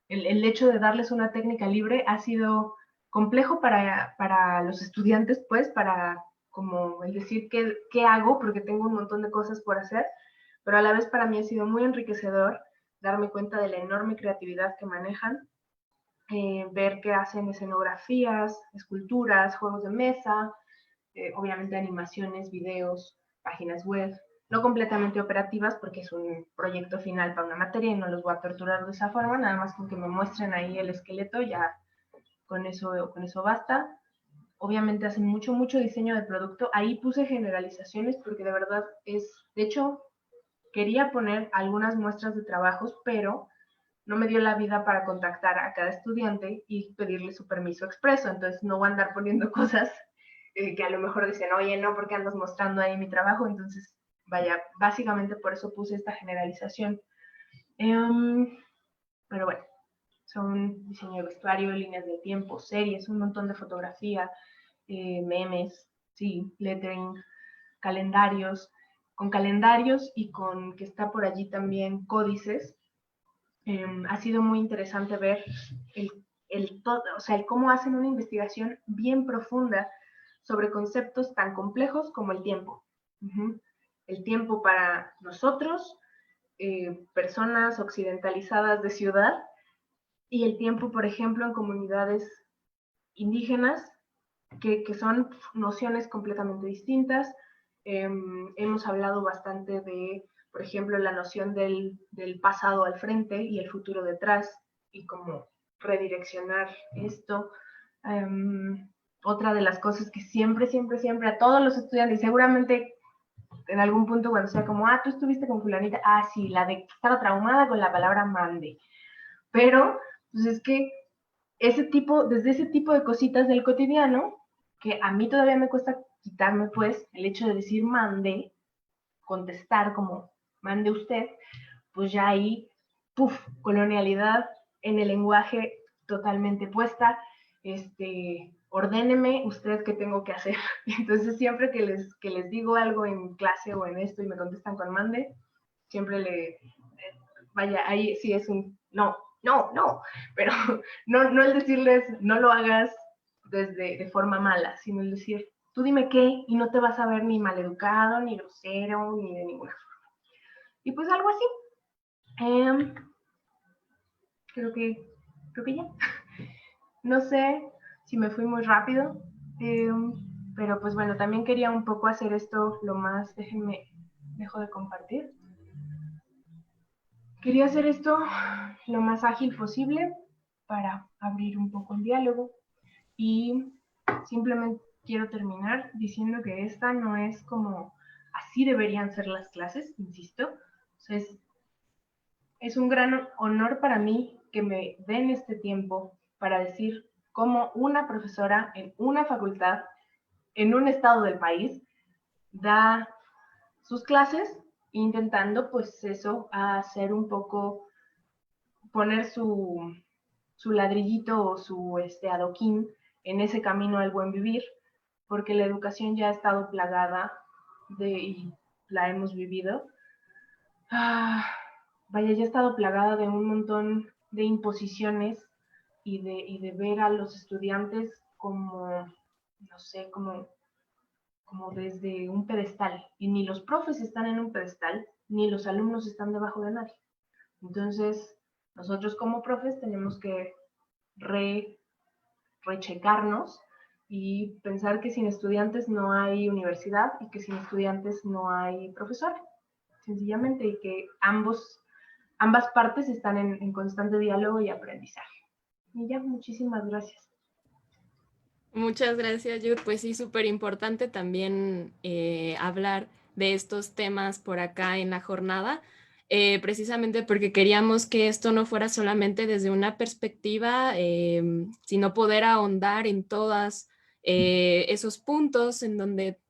el hecho de darles una técnica libre ha sido complejo para los estudiantes, pues, para como el decir qué hago, porque tengo un montón de cosas por hacer, pero a la vez para mí ha sido muy enriquecedor darme cuenta de la enorme creatividad que manejan, ver que hacen escenografías, esculturas, juegos de mesa, obviamente animaciones, videos, páginas web, no completamente operativas porque es un proyecto final para una materia y no los voy a torturar de esa forma, nada más con que me muestren ahí el esqueleto, ya con eso basta. Obviamente hacen mucho diseño de producto. Ahí puse generalizaciones porque de verdad de hecho, quería poner algunas muestras de trabajos, pero no me dio la vida para contactar a cada estudiante y pedirle su permiso expreso, entonces no voy a andar poniendo cosas que a lo mejor dicen, oye, no, ¿por qué andas mostrando ahí mi trabajo? Entonces, vaya, básicamente por eso puse esta generalización. Pero bueno, son diseño de vestuario, líneas de tiempo, series, un montón de fotografía, memes, sí, lettering, calendarios, con calendarios y con que está por allí también códices. Ha sido muy interesante ver el cómo hacen una investigación bien profunda sobre conceptos tan complejos como el tiempo. El tiempo para nosotros, personas occidentalizadas de ciudad, y el tiempo, por ejemplo, en comunidades indígenas, que son nociones completamente distintas. Hemos hablado bastante de, por ejemplo, la noción del pasado al frente y el futuro detrás, y cómo redireccionar esto. Otra de las cosas que siempre a todos los estudiantes, y seguramente en algún punto cuando sea como, tú estuviste con fulanita, sí, la de que estaba traumada con la palabra mande. Pero, pues es que desde ese tipo de cositas del cotidiano, que a mí todavía me cuesta quitarme, pues, el hecho de decir mande, contestar como mande usted, pues ya ahí, colonialidad en el lenguaje totalmente puesta, ordéneme usted qué tengo que hacer. Entonces siempre que les digo algo en clase o en esto y me contestan con mande, siempre vaya, ahí sí es un no, pero no el decirles no lo hagas de forma mala, sino el decir, tú dime qué, y no te vas a ver ni maleducado, ni grosero, ni de ninguna forma. Y pues algo así. Creo que ya. No sé si me fui muy rápido, pero pues bueno, también quería un poco hacer esto lo más, dejo de compartir. Quería hacer esto lo más ágil posible para abrir un poco el diálogo, y simplemente quiero terminar diciendo que esta no es como así deberían ser las clases, insisto. O sea, es un gran honor para mí que me den este tiempo para decir cómo una profesora en una facultad, en un estado del país, da sus clases intentando, pues eso, hacer un poco, poner su ladrillito o su adoquín en ese camino al buen vivir, porque la educación ya ha estado plagada y la hemos vivido. Vaya, ya ha estado plagada de un montón de imposiciones y de ver a los estudiantes como, no sé, como desde un pedestal. Y ni los profes están en un pedestal, ni los alumnos están debajo de nadie. Entonces, nosotros como profes tenemos que rechecarnos y pensar que sin estudiantes no hay universidad y que sin estudiantes no hay profesor, sencillamente, y que ambas partes están en constante diálogo y aprendizaje. Y ya, muchísimas gracias. Muchas gracias, Jude. Pues sí, súper importante también hablar de estos temas por acá en la jornada, precisamente porque queríamos que esto no fuera solamente desde una perspectiva, sino poder ahondar en todos esos puntos en donde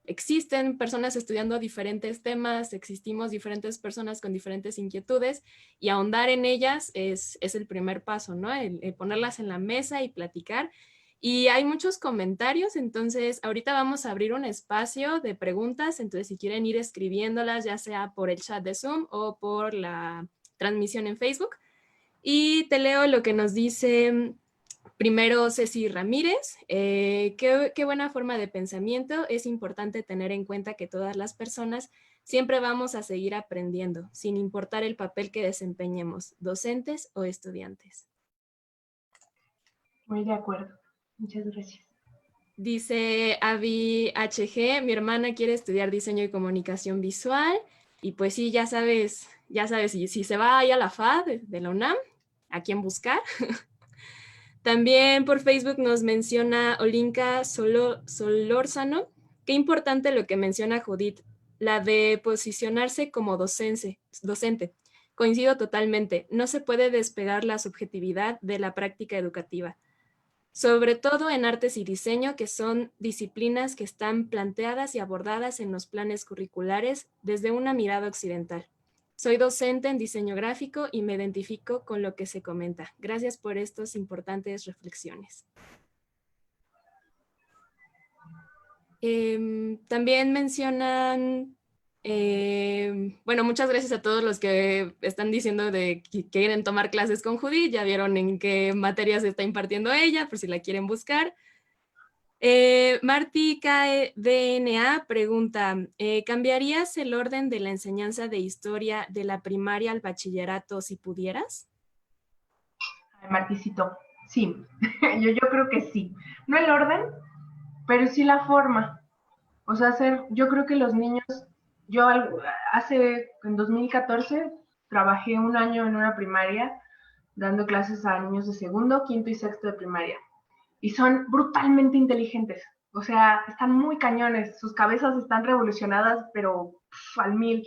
existen personas estudiando diferentes temas, existimos diferentes personas con diferentes inquietudes, y ahondar en ellas es el primer paso, ¿no? El ponerlas en la mesa y platicar. Y hay muchos comentarios, entonces ahorita vamos a abrir un espacio de preguntas, entonces si quieren ir escribiéndolas, ya sea por el chat de Zoom o por la transmisión en Facebook. Y te leo lo que nos dice primero Ceci Ramírez. Qué buena forma de pensamiento. Es importante tener en cuenta que todas las personas siempre vamos a seguir aprendiendo, sin importar el papel que desempeñemos, docentes o estudiantes. Muy de acuerdo. Muchas gracias. Dice Avi HG, mi hermana quiere estudiar diseño y comunicación visual, y pues sí, ya sabes, si se va ahí a la FAD de la UNAM, ¿a quién buscar? También por Facebook nos menciona Olinka Solórzano. Qué importante lo que menciona Judith, la de posicionarse como docente. Coincido totalmente, no se puede despegar la subjetividad de la práctica educativa, sobre todo en artes y diseño, que son disciplinas que están planteadas y abordadas en los planes curriculares desde una mirada occidental. Soy docente en diseño gráfico y me identifico con lo que se comenta. Gracias por estas importantes reflexiones. También mencionan, bueno, muchas gracias a todos los que están diciendo de que quieren tomar clases con Judith. Ya vieron en qué materias está impartiendo ella, por si la quieren buscar. Martí KDNA pregunta, ¿cambiarías el orden de la enseñanza de historia de la primaria al bachillerato si pudieras? Ay, Marticito, sí, yo creo que sí. No el orden, pero sí la forma. O sea, yo creo que los niños, en 2014, trabajé un año en una primaria dando clases a niños de segundo, quinto y sexto de primaria. Y son brutalmente inteligentes. O sea, están muy cañones, sus cabezas están revolucionadas, pero al mil.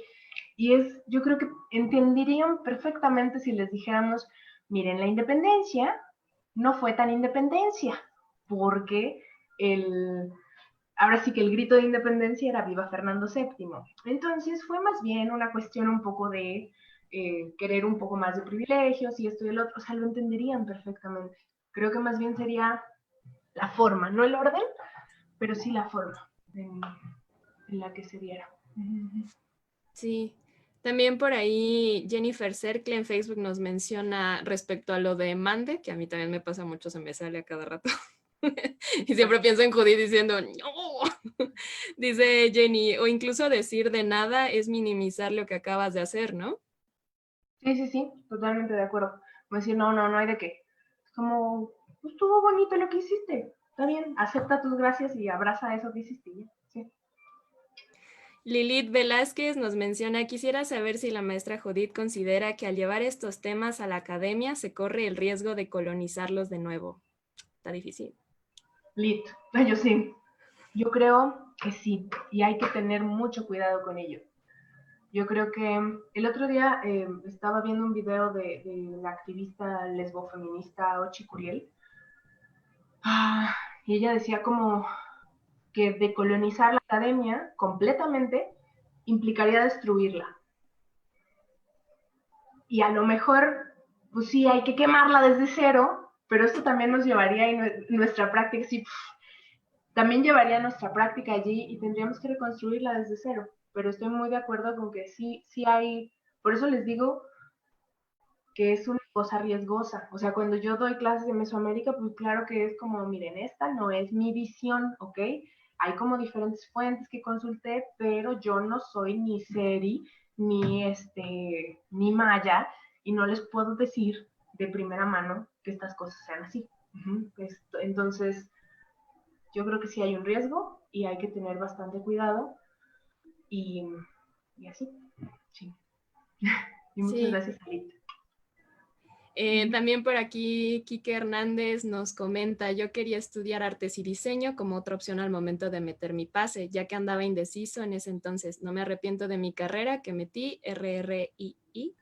Yo creo que entenderían perfectamente si les dijéramos, miren, la independencia no fue tan independencia, porque ahora sí que el grito de independencia era viva Fernando VII. Entonces fue más bien una cuestión un poco de querer un poco más de privilegios y esto y el otro, o sea, lo entenderían perfectamente. Creo que más bien sería la forma, no el orden, pero sí la forma en la que se diera. Sí, también por ahí Jennifer Cercle en Facebook nos menciona respecto a lo de mande, que a mí también me pasa mucho, se me sale a cada rato. Y siempre pienso en Judith diciendo, no. Dice Jenny, o incluso decir de nada es minimizar lo que acabas de hacer, ¿no? Sí, totalmente de acuerdo. Como decir, no hay de qué. Es como, pues estuvo bonito lo que hiciste. Está bien, acepta tus gracias y abraza eso que hiciste. Sí. Lilith Velázquez nos menciona, quisiera saber si la maestra Judith considera que al llevar estos temas a la academia se corre el riesgo de colonizarlos de nuevo. Está difícil. Lit, yo sí. Yo creo que sí, y hay que tener mucho cuidado con ello. Yo creo que el otro día estaba viendo un video de la activista lesbofeminista Ochi Curiel, y ella decía como que decolonizar la academia completamente implicaría destruirla. Y a lo mejor, pues sí, hay que quemarla desde cero, pero esto también nos llevaría a nuestra práctica, sí, también llevaría nuestra práctica allí y tendríamos que reconstruirla desde cero. Pero estoy muy de acuerdo con que sí hay, por eso les digo que es una cosa riesgosa. O sea, cuando yo doy clases de Mesoamérica, pues claro que es como, miren, esta no es mi visión, ¿ok? Hay como diferentes fuentes que consulté, pero yo no soy ni Seri, ni Maya, y no les puedo decir de primera mano que estas cosas sean así. Entonces, yo creo que sí hay un riesgo y hay que tener bastante cuidado y así, sí. Y muchas Sí. gracias, Alita. También por aquí Quique Hernández nos comenta, yo quería estudiar artes y diseño como otra opción al momento de meter mi pase, ya que andaba indeciso en ese entonces. No me arrepiento de mi carrera que metí, RRII,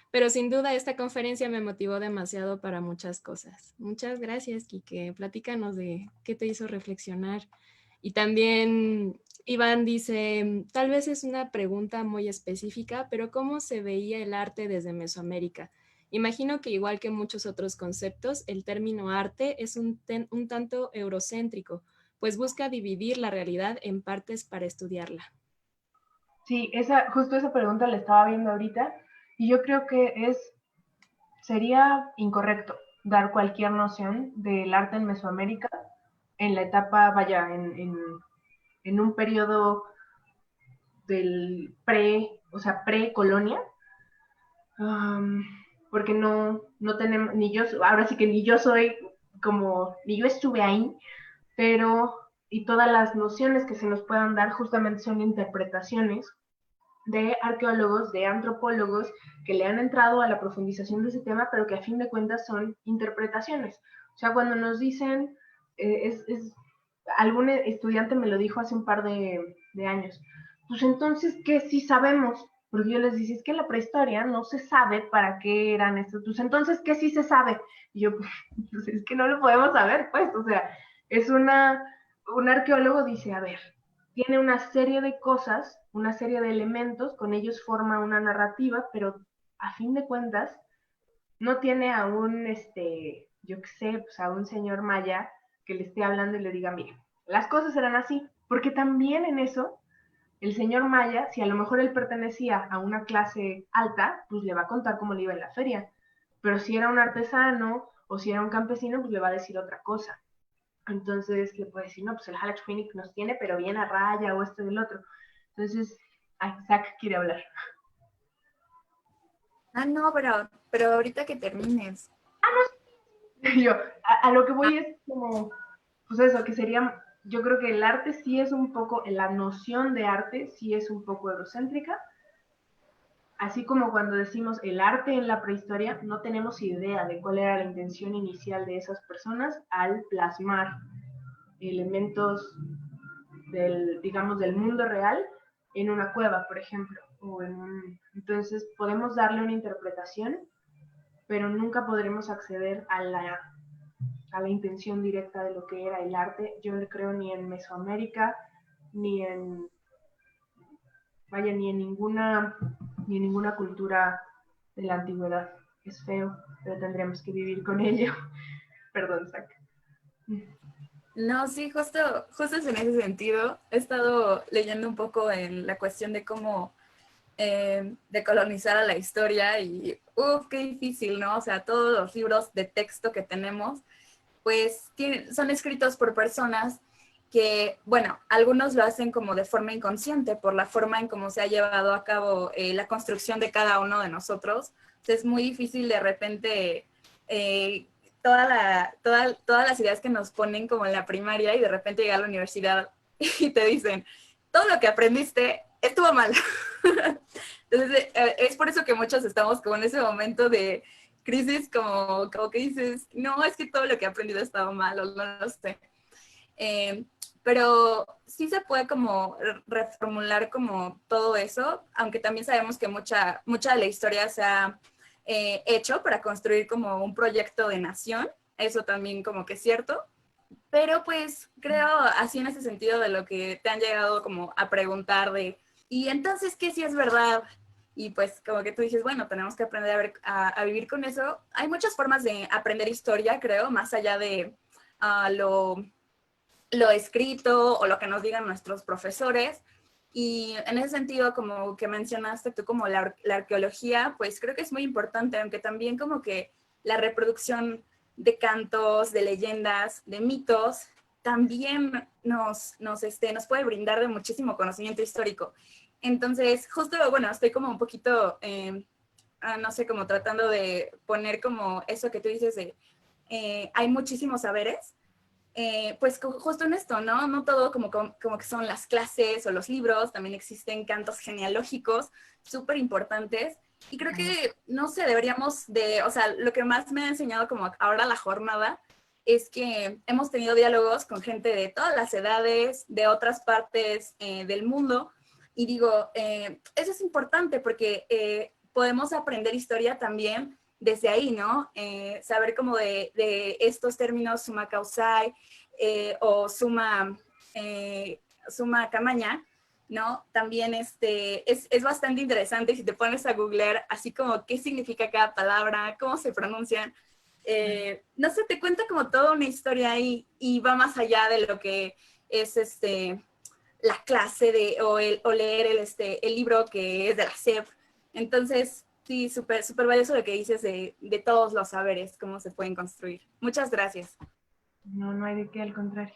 pero sin duda esta conferencia me motivó demasiado para muchas cosas. Muchas gracias, Quique. Platícanos de qué te hizo reflexionar. Y también Iván dice, tal vez es una pregunta muy específica, pero ¿cómo se veía el arte desde Mesoamérica? Imagino que igual que muchos otros conceptos, el término arte es un tanto eurocéntrico, pues busca dividir la realidad en partes para estudiarla. Sí, justo esa pregunta la estaba viendo ahorita y yo creo que sería incorrecto dar cualquier noción del arte en Mesoamérica en la etapa, vaya, en un periodo del pre-colonia, porque no tenemos, ahora sí que ni yo soy ni yo estuve ahí, y todas las nociones que se nos puedan dar justamente son interpretaciones de arqueólogos, de antropólogos que le han entrado a la profundización de ese tema, pero que a fin de cuentas son interpretaciones. O sea, cuando nos dicen, algún estudiante me lo dijo hace un par de años, pues entonces, ¿qué sí sabemos? porque yo les decía, es que en la prehistoria no se sabe para qué eran estos, pues entonces, ¿qué sí se sabe? Y yo, pues es que no lo podemos saber, pues, o sea, es un arqueólogo dice, a ver, tiene una serie de cosas, una serie de elementos, con ellos forma una narrativa, pero a fin de cuentas, no tiene a un, yo qué sé, pues a un señor maya que le esté hablando y le diga, mire, las cosas eran así, porque también en eso, el señor maya, si a lo mejor él pertenecía a una clase alta, pues le va a contar cómo le iba en la feria, pero si era un artesano o si era un campesino, pues le va a decir otra cosa. Entonces le puede decir, no, pues el Halachminik nos tiene, pero bien a raya o esto y el otro. Entonces, Zach quiere hablar. Ah, no, pero ahorita que termines. Yo, a lo que voy es como, pues eso, que sería, yo creo que el arte sí es un poco, la noción de arte sí es un poco eurocéntrica, así como cuando decimos el arte en la prehistoria, no tenemos idea de cuál era la intención inicial de esas personas al plasmar elementos del, digamos, del mundo real en una cueva, por ejemplo. Entonces podemos darle una interpretación, pero nunca podremos acceder a la intención directa de lo que era el arte. Yo no creo ni en Mesoamérica, ni en, vaya, ni en ninguna cultura de la antigüedad. Es feo, pero tendremos que vivir con ello. Perdón, Zach. No, sí, justo es en ese sentido. He estado leyendo un poco en la cuestión de cómo decolonizar a la historia y, qué difícil, ¿no? O sea, todos los libros de texto que tenemos, pues son escritos por personas que, bueno, algunos lo hacen como de forma inconsciente por la forma en cómo se ha llevado a cabo la construcción de cada uno de nosotros. Entonces, es muy difícil de repente todas las ideas que nos ponen como en la primaria y de repente llega a la universidad y te dicen, todo lo que aprendiste estuvo mal. Entonces, es por eso que muchos estamos como en ese momento de crisis, como que dices, no, es que todo lo que he aprendido ha estado mal, o no lo sé. Pero sí se puede como reformular como todo eso, aunque también sabemos que mucha de la historia se ha hecho para construir como un proyecto de nación, eso también como que es cierto, pero pues creo así en ese sentido de lo que te han llegado como a preguntar de, ¿y entonces qué sí es verdad? Y pues como que tú dices, bueno, tenemos que aprender a vivir con eso. Hay muchas formas de aprender historia, creo, más allá de lo escrito o lo que nos digan nuestros profesores. Y en ese sentido, como que mencionaste tú como la arqueología, pues creo que es muy importante, aunque también como que la reproducción de cantos, de leyendas, de mitos, también nos puede brindar de muchísimo conocimiento histórico. Entonces, justo, bueno, estoy como un poquito, no sé, como tratando de poner como eso que tú dices de, hay muchísimos saberes, pues justo en esto, ¿no? No todo como que son las clases o los libros, también existen cantos genealógicos súper importantes. Y creo que, no sé, deberíamos de, o sea, lo que más me ha enseñado como ahora la jornada es que hemos tenido diálogos con gente de todas las edades, de otras partes del mundo. Y digo, eso es importante porque podemos aprender historia también desde ahí, ¿no? Saber como de estos términos summa causai o summa camaña, ¿no? También es bastante interesante si te pones a googlear así como qué significa cada palabra, cómo se pronuncian. No sé, te cuenta como toda una historia ahí y va más allá de lo que es la clase o leer el libro que es de la SEP. Entonces, sí, súper valioso lo que dices de todos los saberes, cómo se pueden construir. Muchas gracias. No, no hay de qué, al contrario.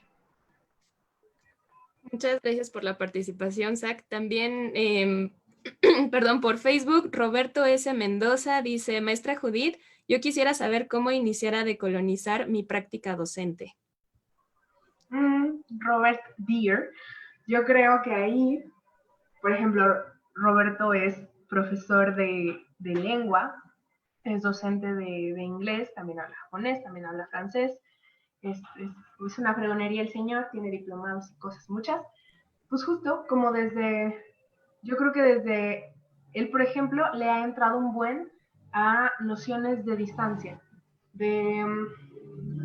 Muchas gracias por la participación, Zach. También, perdón, por Facebook, Roberto S. Mendoza dice, maestra Judith, yo quisiera saber cómo iniciar a decolonizar mi práctica docente. Robert Deere, yo creo que ahí, por ejemplo, Roberto es profesor de lengua, es docente de inglés, también habla japonés, también habla francés, es una fregonería el señor, tiene diplomados y cosas muchas. Pues justo como yo creo que desde Él, por ejemplo, le ha entrado un buen a nociones de distancia, de,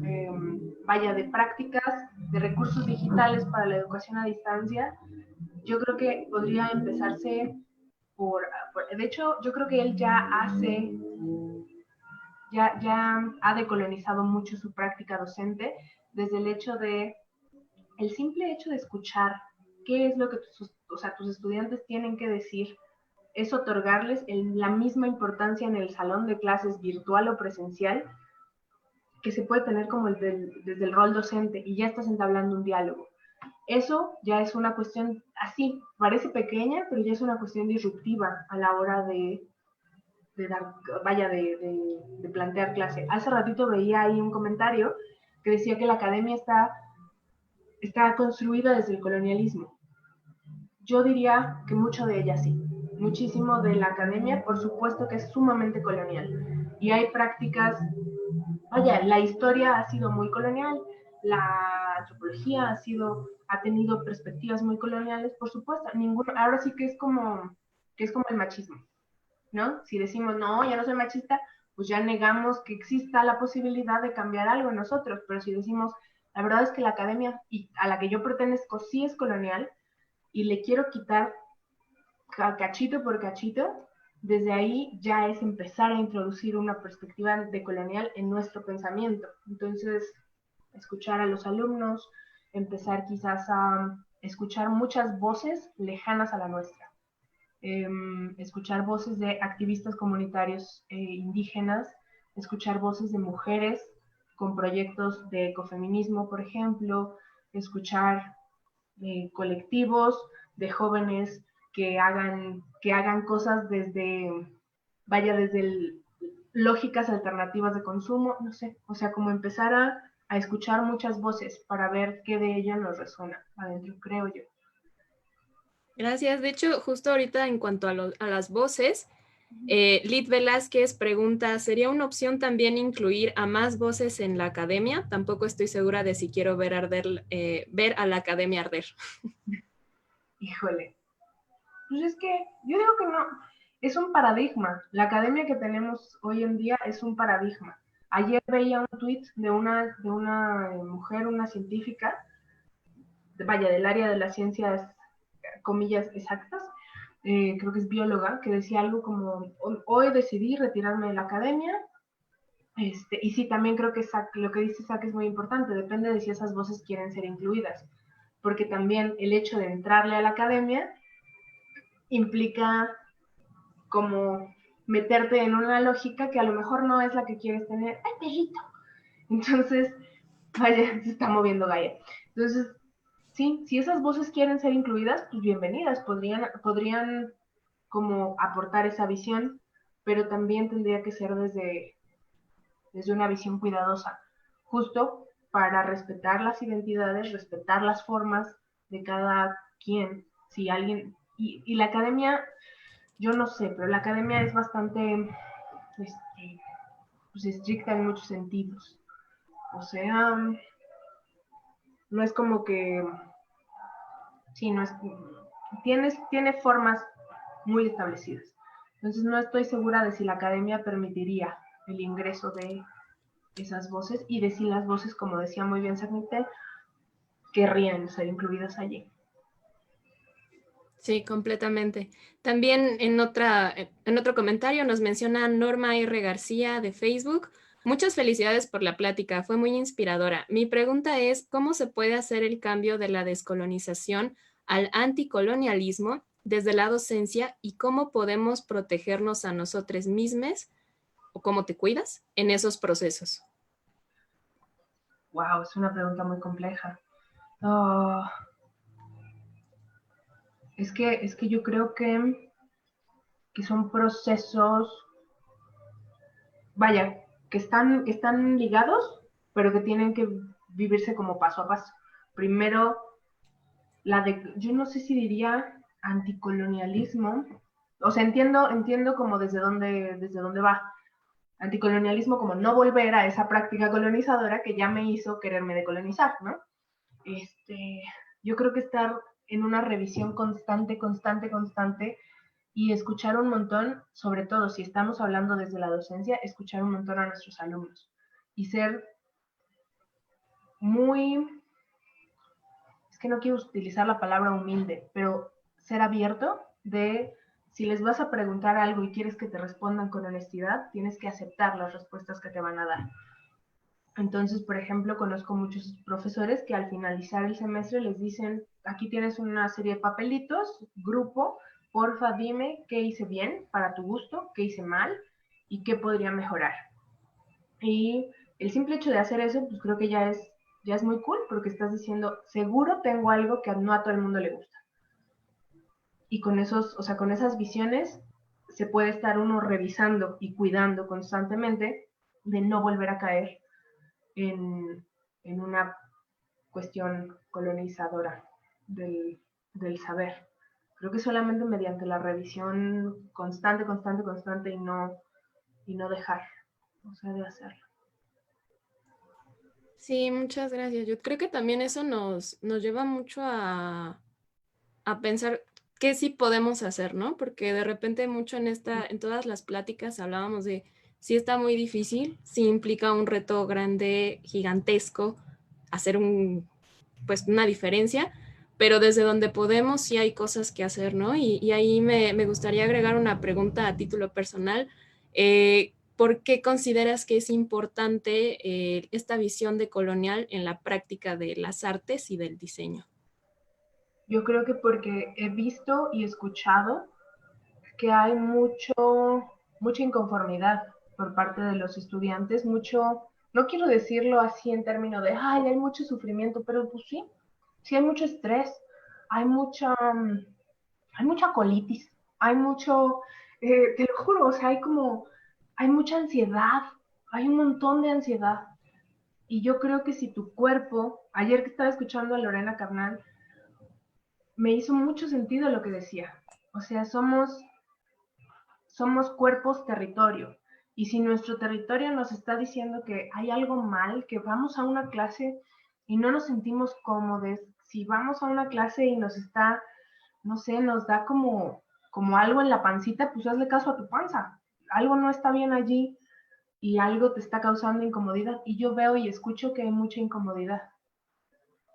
de prácticas, de recursos digitales para la educación a distancia. Yo creo que podría empezarse de hecho, yo creo que él ya ha decolonizado mucho su práctica docente desde el simple hecho de escuchar qué es lo que tus estudiantes tienen que decir, es otorgarles la misma importancia en el salón de clases virtual o presencial que se puede tener como desde el rol docente, y ya estás entablando un diálogo. Eso ya es una cuestión así, parece pequeña, pero ya es una cuestión disruptiva a la hora de plantear clase. Hace ratito veía ahí un comentario que decía que la academia está construida desde el colonialismo. Yo diría que mucho de ella sí. Muchísimo de la academia, por supuesto que es sumamente colonial. Y hay prácticas, la historia ha sido muy colonial, la antropología ha tenido perspectivas muy coloniales, por supuesto. Ahora sí que es como el machismo, ¿no? Si decimos, no, ya no soy machista, pues ya negamos que exista la posibilidad de cambiar algo en nosotros. Pero si decimos, la verdad es que la academia a la que yo pertenezco sí es colonial y le quiero quitar cachito por cachito, desde ahí ya es empezar a introducir una perspectiva decolonial en nuestro pensamiento. Entonces, escuchar a los alumnos, empezar quizás a escuchar muchas voces lejanas a la nuestra. Escuchar voces de activistas comunitarios indígenas, escuchar voces de mujeres con proyectos de ecofeminismo, por ejemplo, escuchar colectivos de jóvenes que hagan cosas desde lógicas alternativas de consumo, no sé, o sea, como empezar a escuchar muchas voces para ver qué de ellas nos resuena adentro, creo yo. Gracias. De hecho, justo ahorita en cuanto a las voces, Lid Velázquez pregunta, ¿sería una opción también incluir a más voces en la academia? Tampoco estoy segura de si quiero ver a la academia arder. Híjole. Pues es que yo digo que no, es un paradigma. La academia que tenemos hoy en día es un paradigma. Ayer veía un tuit de una mujer, una científica, del área de las ciencias, comillas, exactas, creo que es bióloga, que decía algo como, hoy decidí retirarme de la academia. Y sí, también creo que lo que dice Zach es muy importante, depende de si esas voces quieren ser incluidas, porque también el hecho de entrarle a la academia implica como meterte en una lógica que a lo mejor no es la que quieres tener. ¡Ay, perrito! Entonces, se está moviendo Gaia. Entonces, sí, si esas voces quieren ser incluidas, pues bienvenidas, podrían como aportar esa visión, pero también tendría que ser desde una visión cuidadosa, justo para respetar las identidades, respetar las formas de cada quien. Si alguien, y la academia, yo no sé, pero la academia es bastante pues estricta en muchos sentidos. O sea, no es como que, sí, no es, tiene formas muy establecidas. Entonces no estoy segura de si la academia permitiría el ingreso de esas voces y de si las voces, como decía muy bien Sagnite, querrían ser incluidas allí. Sí, completamente. También en otro comentario nos menciona Norma R. García de Facebook. Muchas felicidades por la plática, fue muy inspiradora. Mi pregunta es, ¿cómo se puede hacer el cambio de la descolonización al anticolonialismo desde la docencia y cómo podemos protegernos a nosotros mismos o cómo te cuidas en esos procesos? Wow, es una pregunta muy compleja. Oh, es que yo creo que son procesos, que están ligados, pero que tienen que vivirse como paso a paso. Primero, yo no sé si diría anticolonialismo, o sea, entiendo como desde dónde va. Anticolonialismo como no volver a esa práctica colonizadora que ya me hizo quererme decolonizar, ¿no? Yo creo que estar en una revisión constante y escuchar un montón, sobre todo si estamos hablando desde la docencia, escuchar un montón a nuestros alumnos y ser muy, es que no quiero utilizar la palabra humilde, pero ser abierto de si les vas a preguntar algo y quieres que te respondan con honestidad, tienes que aceptar las respuestas que te van a dar. Entonces, por ejemplo, conozco muchos profesores que al finalizar el semestre les dicen, aquí tienes una serie de papelitos, grupo, porfa dime qué hice bien para tu gusto, qué hice mal y qué podría mejorar. Y el simple hecho de hacer eso, pues creo que ya es muy cool porque estás diciendo, seguro tengo algo que no a todo el mundo le gusta. Y con esos, o sea, con esas visiones se puede estar uno revisando y cuidando constantemente de no volver a caer en una cuestión colonizadora del saber. Creo que solamente mediante la revisión constante y no dejar, o sea, de hacerlo. Sí, muchas gracias. Yo creo que también eso nos lleva mucho a pensar qué sí podemos hacer, ¿no? Porque de repente mucho en todas las pláticas hablábamos de si está muy difícil, si implica un reto grande, gigantesco, hacer pues una diferencia, pero desde donde podemos sí hay cosas que hacer, ¿no? Y ahí me gustaría agregar una pregunta a título personal. ¿Por qué consideras que es importante esta visión de colonial en la práctica de las artes y del diseño? Yo creo que porque he visto y escuchado que hay mucha inconformidad por parte de los estudiantes, no quiero decirlo así en términos de, ay, hay mucho sufrimiento, pero pues sí hay mucho estrés, hay mucha, hay mucha colitis, hay mucho, te lo juro, o sea, hay mucha ansiedad, hay un montón de ansiedad. Y yo creo que si tu cuerpo, ayer que estaba escuchando a Lorena Carnal, me hizo mucho sentido lo que decía. O sea, somos cuerpos territorio. Y si nuestro territorio nos está diciendo que hay algo mal, que vamos a una clase y no nos sentimos cómodos, si vamos a una clase y nos está, no sé, nos da como algo en la pancita, pues hazle caso a tu panza. Algo no está bien allí y algo te está causando incomodidad. Y yo veo y escucho que hay mucha incomodidad.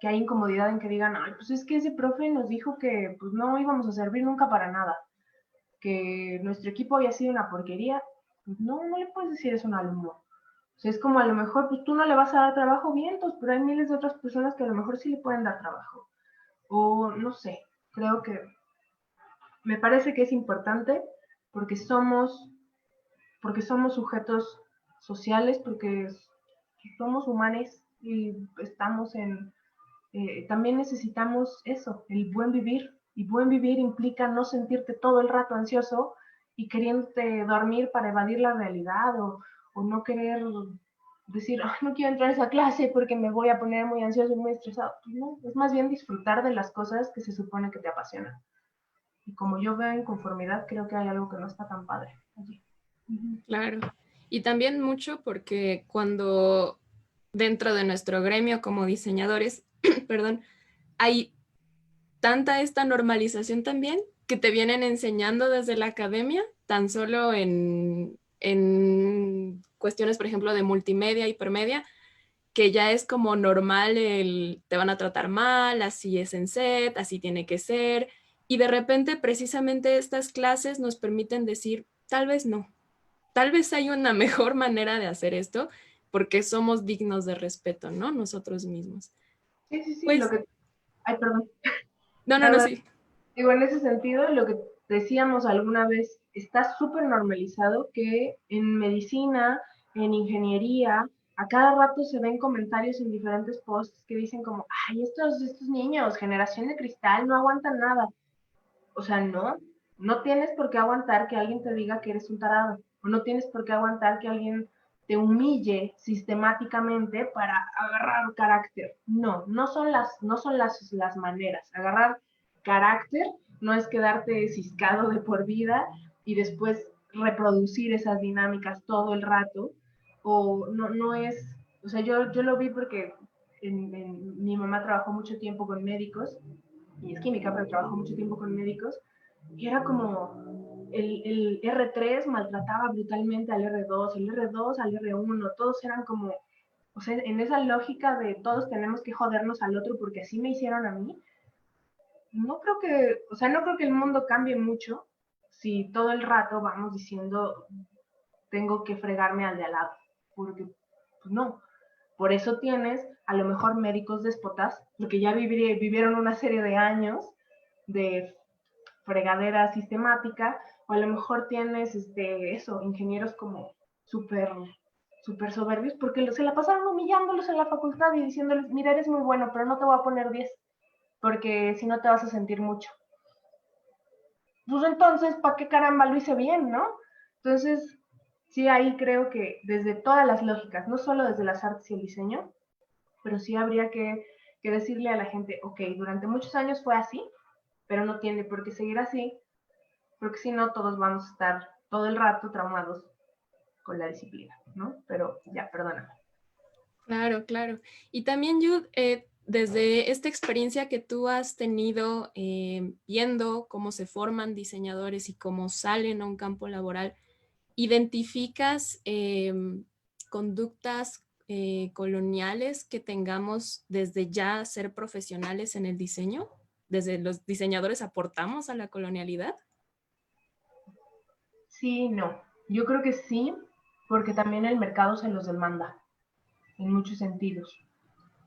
Que hay incomodidad en que digan, ay, pues es que ese profe nos dijo que pues no íbamos a servir nunca para nada, que nuestro equipo había sido una porquería. Pues no le puedes decir eso a un alumno. O sea, es como a lo mejor, pues tú no le vas a dar trabajo, vientos, pero hay miles de otras personas que a lo mejor sí le pueden dar trabajo. O no sé, creo que me parece que es importante porque porque somos sujetos sociales, porque somos humanos y estamos también necesitamos eso, el buen vivir. Y buen vivir implica no sentirte todo el rato ansioso y queriéndote dormir para evadir la realidad o no querer decir, "Ay, no quiero entrar a esa clase porque me voy a poner muy ansioso y muy estresado". No, es más bien disfrutar de las cosas que se supone que te apasionan. Y como yo veo inconformidad, creo que hay algo que no está tan padre allí. Claro. Y también mucho porque cuando dentro de nuestro gremio como diseñadores, perdón, hay tanta esta normalización también que te vienen enseñando desde la academia, tan solo en cuestiones, por ejemplo, de multimedia, hipermedia, que ya es como normal te van a tratar mal, así es en set, así tiene que ser. Y de repente, precisamente estas clases nos permiten decir, tal vez no, tal vez hay una mejor manera de hacer esto porque somos dignos de respeto, ¿no? Nosotros mismos. Sí, lo Pues, que... Ay, perdón. no, Perdón. sí. Digo, en ese sentido, lo que decíamos alguna vez, está súper normalizado que en medicina, en ingeniería, a cada rato se ven comentarios en diferentes posts que dicen como, ay, estos niños, generación de cristal, no aguantan nada. O sea, no tienes por qué aguantar que alguien te diga que eres un tarado, o no tienes por qué aguantar que alguien te humille sistemáticamente para agarrar carácter. No son las maneras. Agarrar carácter no es quedarte ciscado de por vida y después reproducir esas dinámicas todo el rato, o no es, o sea, yo lo vi porque mi mamá trabajó mucho tiempo con médicos y es química, pero trabajó mucho tiempo con médicos, y era como, el R3 maltrataba brutalmente al R2, el R2 al R1, todos eran como, o sea, en esa lógica de todos tenemos que jodernos al otro porque así me hicieron a mí, no creo que, o sea, no creo que el mundo cambie mucho si todo el rato vamos diciendo tengo que fregarme al de al lado, porque pues no. Por eso tienes a lo mejor médicos déspotas, porque ya vivieron una serie de años de fregadera sistemática, o a lo mejor tienes eso, ingenieros como súper súper soberbios, porque se la pasaron humillándolos en la facultad y diciéndoles, mira, eres muy bueno, pero no te voy a poner 10, porque si no te vas a sentir mucho. Pues entonces, ¿para qué caramba lo hice bien, no? Entonces, sí, ahí creo que desde todas las lógicas, no solo desde las artes y el diseño, pero sí habría que decirle a la gente, ok, durante muchos años fue así, pero no tiene por qué seguir así, porque si no, todos vamos a estar todo el rato traumados con la disciplina, ¿no? Pero ya, perdóname. Claro, claro. Y también, Jude, desde esta experiencia que tú has tenido viendo cómo se forman diseñadores y cómo salen a un campo laboral, ¿identificas conductas coloniales que tengamos desde ya ser profesionales en el diseño? ¿Desde los diseñadores aportamos a la colonialidad? Sí, no. Yo creo que sí, porque también el mercado se los demanda, en muchos sentidos.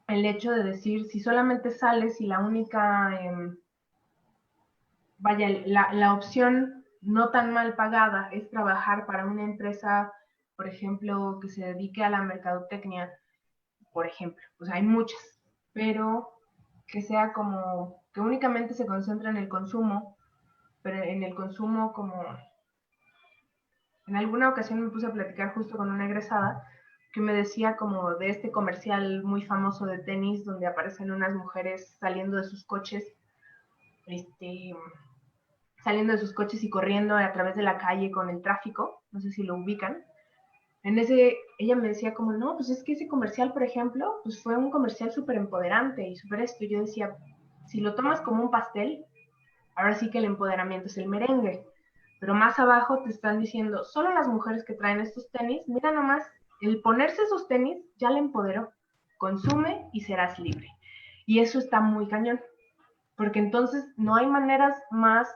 El hecho de decir, si solamente sales y la única, vaya, la opción no tan mal pagada es trabajar para una empresa, por ejemplo, que se dedique a la mercadotecnia, por ejemplo, pues hay muchas, pero que sea como que únicamente se concentra en el consumo, pero en el consumo como en alguna ocasión me puse a platicar justo con una egresada que me decía como de este comercial muy famoso de tenis donde aparecen unas mujeres saliendo de sus coches, este, saliendo de sus coches y corriendo a través de la calle con el tráfico, no sé si lo ubican. En ese, ella me decía como, no, pues es que ese comercial, por ejemplo, pues fue un comercial súper empoderante y súper esto. Y yo decía, si lo tomas como un pastel, ahora sí que el empoderamiento es el merengue. Pero más abajo te están diciendo, solo las mujeres que traen estos tenis, mira nomás, el ponerse esos tenis ya le empoderó. Consume y serás libre. Y eso está muy cañón, porque entonces no hay maneras más,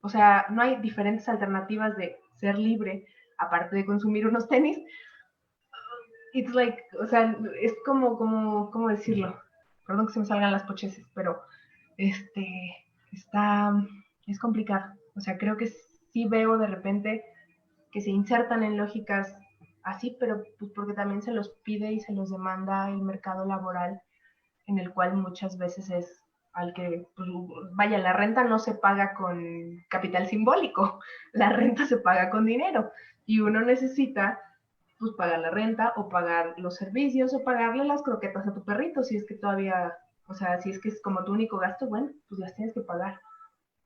o sea, no hay diferentes alternativas de ser libre, aparte de consumir unos tenis. It's like, o sea, es ¿cómo decirlo? Perdón que se me salgan las pocheses, pero está, es complicado. O sea, creo que sí veo de repente que se insertan en lógicas así, pero pues porque también se los pide y se los demanda el mercado laboral, en el cual muchas veces es al que, pues, vaya, la renta no se paga con capital simbólico, la renta se paga con dinero y uno necesita pues pagar la renta o pagar los servicios o pagarle las croquetas a tu perrito si es que todavía, o sea, si es que es como tu único gasto, bueno, pues las tienes que pagar.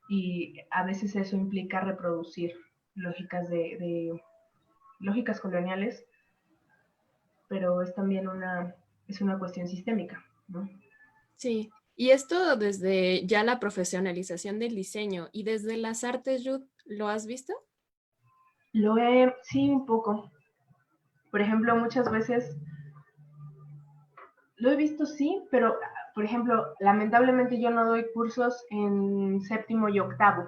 Y a veces eso implica reproducir lógicas lógicas coloniales, pero es también es una cuestión sistémica, ¿no? Sí. Y esto desde ya la profesionalización del diseño y desde las artes, Jude, ¿lo has visto? Sí, un poco. Por ejemplo, muchas veces lo he visto, sí, pero, por ejemplo, lamentablemente yo no doy cursos en séptimo y octavo.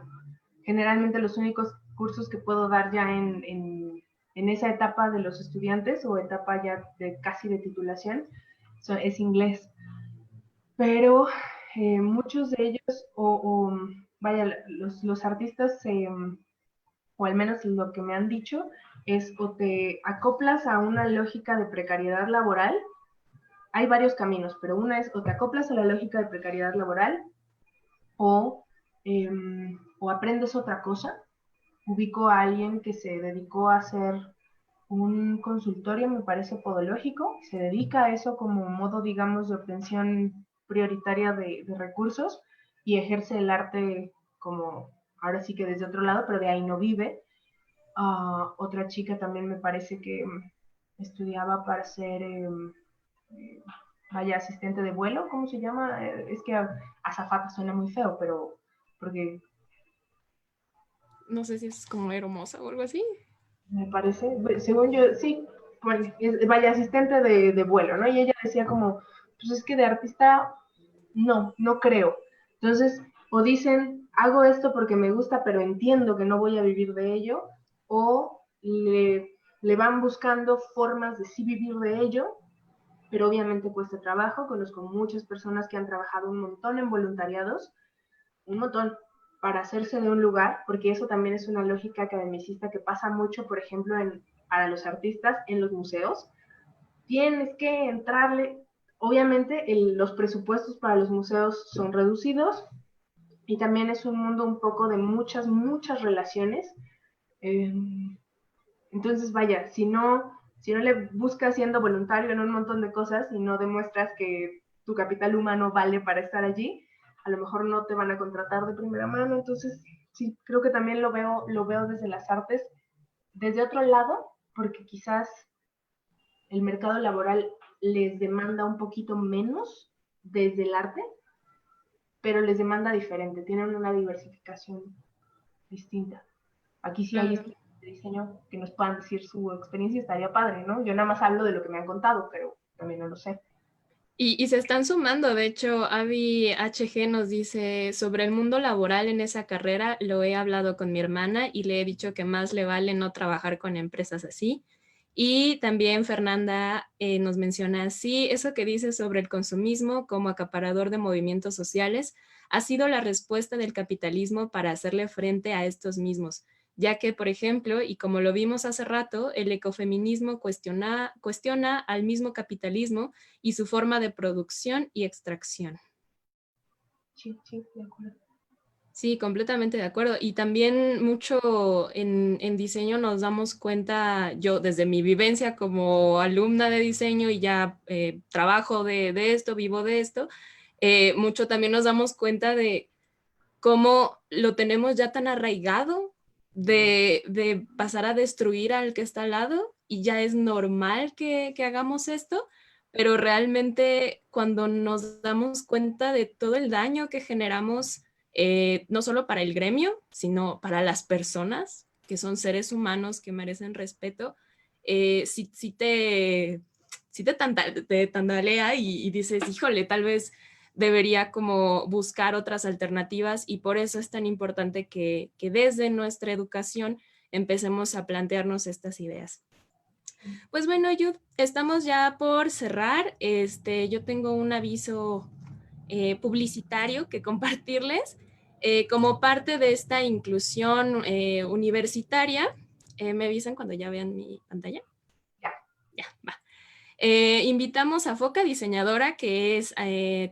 Generalmente los únicos cursos que puedo dar ya en esa etapa de los estudiantes o etapa ya de casi de titulación es inglés. Pero muchos de ellos, vaya, los artistas, o al menos lo que me han dicho, es o te acoplas a una lógica de precariedad laboral. Hay varios caminos, pero una es o te acoplas a la lógica de precariedad laboral o, o aprendes otra cosa. Ubico a alguien que se dedicó a hacer un consultorio, me parece podológico, se dedica a eso como modo, digamos, de obtención prioritaria de recursos y ejerce el arte como, ahora sí que desde otro lado, pero de ahí no vive. Otra chica también me parece que estudiaba para ser, vaya, asistente de vuelo, ¿cómo se llama? Es que azafata suena muy feo, pero porque no sé si es como hermosa o algo así. Me parece, según yo, sí, bueno, vaya asistente de vuelo, ¿no? Y ella decía como, pues es que de artista, no creo. Entonces, o dicen, hago esto porque me gusta, pero entiendo que no voy a vivir de ello, o le van buscando formas de sí vivir de ello, pero obviamente cuesta trabajo. Conozco muchas personas que han trabajado un montón en voluntariados, un montón, para hacerse de un lugar, porque eso también es una lógica academicista que pasa mucho, por ejemplo, para los artistas en los museos. Tienes que entrarle, obviamente los presupuestos para los museos son reducidos y también es un mundo un poco de muchas relaciones. Eh, entonces, vaya, si no le buscas siendo voluntario en un montón de cosas y no demuestras que tu capital humano vale para estar allí, a lo mejor no te van a contratar de primera mano. Entonces, sí, creo que también lo veo desde las artes, desde otro lado, porque quizás el mercado laboral les demanda un poquito menos desde el arte, pero les demanda diferente, tienen una diversificación distinta. Aquí sí hay Claro. estudiantes de diseño que nos puedan decir su experiencia, estaría padre, ¿no? Yo nada más hablo de lo que me han contado, pero también no lo sé. Y se están sumando, de hecho, Avi HG nos dice, sobre el mundo laboral en esa carrera, lo he hablado con mi hermana y le he dicho que más le vale no trabajar con empresas así. Y también Fernanda nos menciona, sí, eso que dice sobre el consumismo como acaparador de movimientos sociales ha sido la respuesta del capitalismo para hacerle frente a estos mismos, ya que, por ejemplo, y como lo vimos hace rato, el ecofeminismo cuestiona al mismo capitalismo y su forma de producción y extracción. Sí, de acuerdo. Sí, completamente de acuerdo. Y también mucho en diseño nos damos cuenta, yo desde mi vivencia como alumna de diseño y ya trabajo de esto, vivo de esto, mucho también nos damos cuenta de cómo lo tenemos ya tan arraigado de pasar a destruir al que está al lado y ya es normal que hagamos esto, pero realmente cuando nos damos cuenta de todo el daño que generamos, no solo para el gremio, sino para las personas, que son seres humanos que merecen respeto, te tandalea y dices, híjole, tal vez debería como buscar otras alternativas y por eso es tan importante que desde nuestra educación empecemos a plantearnos estas ideas. Pues bueno, Yud, estamos ya por cerrar. Yo tengo un aviso publicitario que compartirles. Como parte de esta inclusión universitaria, ¿me avisan cuando ya vean mi pantalla? Ya, va. Invitamos a Foca Diseñadora, que es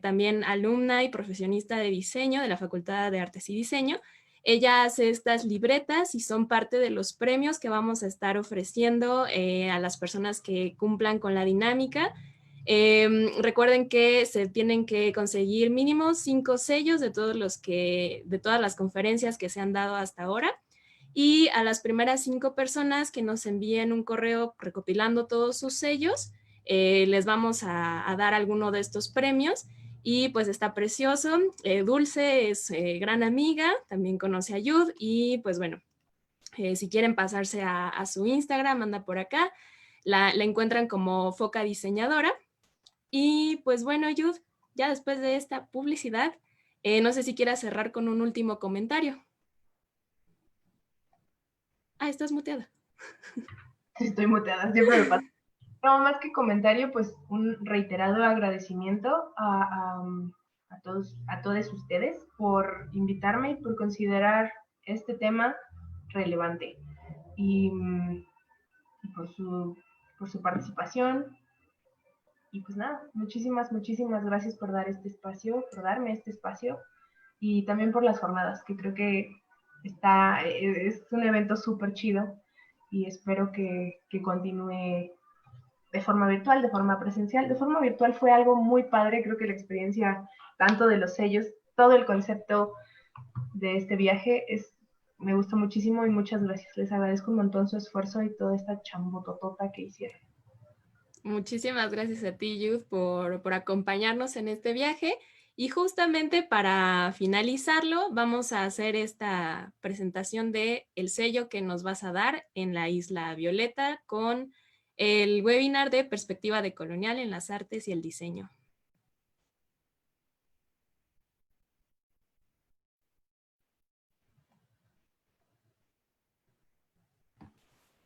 también alumna y profesionista de diseño de la Facultad de Artes y Diseño. Ella hace estas libretas y son parte de los premios que vamos a estar ofreciendo a las personas que cumplan con la dinámica. Recuerden que se tienen que conseguir mínimo 5 sellos de todas las conferencias que se han dado hasta ahora. Y a las primeras 5 personas que nos envíen un correo recopilando todos sus sellos, les vamos a dar alguno de estos premios y pues está precioso. Dulce es gran amiga, también conoce a Yud y pues bueno, si quieren pasarse a su Instagram, anda por acá, la encuentran como Foca Diseñadora. Y pues bueno, Yud, ya después de esta publicidad, no sé si quieras cerrar con un último comentario. Ah, estás muteada. Estoy muteada, siempre me pasa. No, más que comentario, pues un reiterado agradecimiento a todos ustedes por invitarme y por considerar este tema relevante y por su participación. Y pues nada, muchísimas gracias por darme este espacio y también por las jornadas, que creo que es un evento súper chido y espero que continúe de forma virtual, de forma presencial. De forma virtual fue algo muy padre, creo que la experiencia tanto de los sellos, todo el concepto de este viaje me gustó muchísimo y muchas gracias. Les agradezco un montón su esfuerzo y toda esta chambototota que hicieron. Muchísimas gracias a ti, Yud, por acompañarnos en este viaje. Y justamente para finalizarlo, vamos a hacer esta presentación de el sello que nos vas a dar en la Isla Violeta con el webinar de Perspectiva decolonial en las artes y el diseño.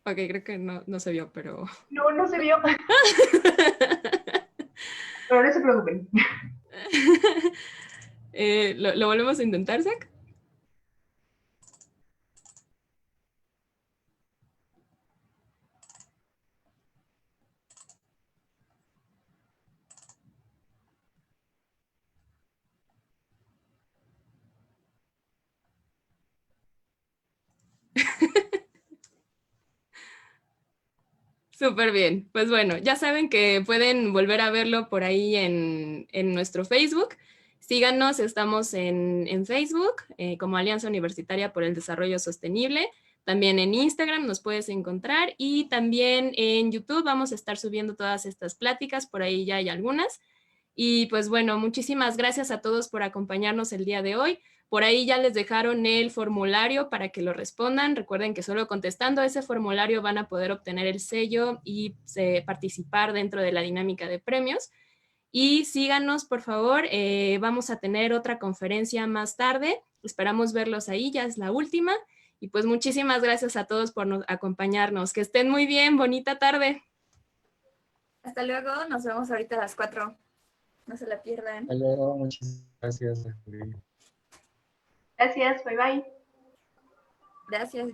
Ok, creo que no se vio, pero... No se vio. Pero no se preocupen. ¿Lo volvemos a intentar, Zach? Súper bien. Pues bueno, ya saben que pueden volver a verlo por ahí en nuestro Facebook. Síganos, estamos en Facebook como Alianza Universitaria por el Desarrollo Sostenible. También en Instagram nos puedes encontrar y también en YouTube vamos a estar subiendo todas estas pláticas, por ahí ya hay algunas. Y pues bueno, muchísimas gracias a todos por acompañarnos el día de hoy. Por ahí ya les dejaron el formulario para que lo respondan. Recuerden que solo contestando ese formulario van a poder obtener el sello y participar dentro de la dinámica de premios. Y síganos, por favor. Vamos a tener otra conferencia más tarde. Esperamos verlos ahí, ya es la última. Y pues muchísimas gracias a todos por acompañarnos. Que estén muy bien. Bonita tarde. Hasta luego. Nos vemos ahorita a las 4. No se la pierdan. Hasta luego, muchas gracias. Gracias, bye bye. Gracias.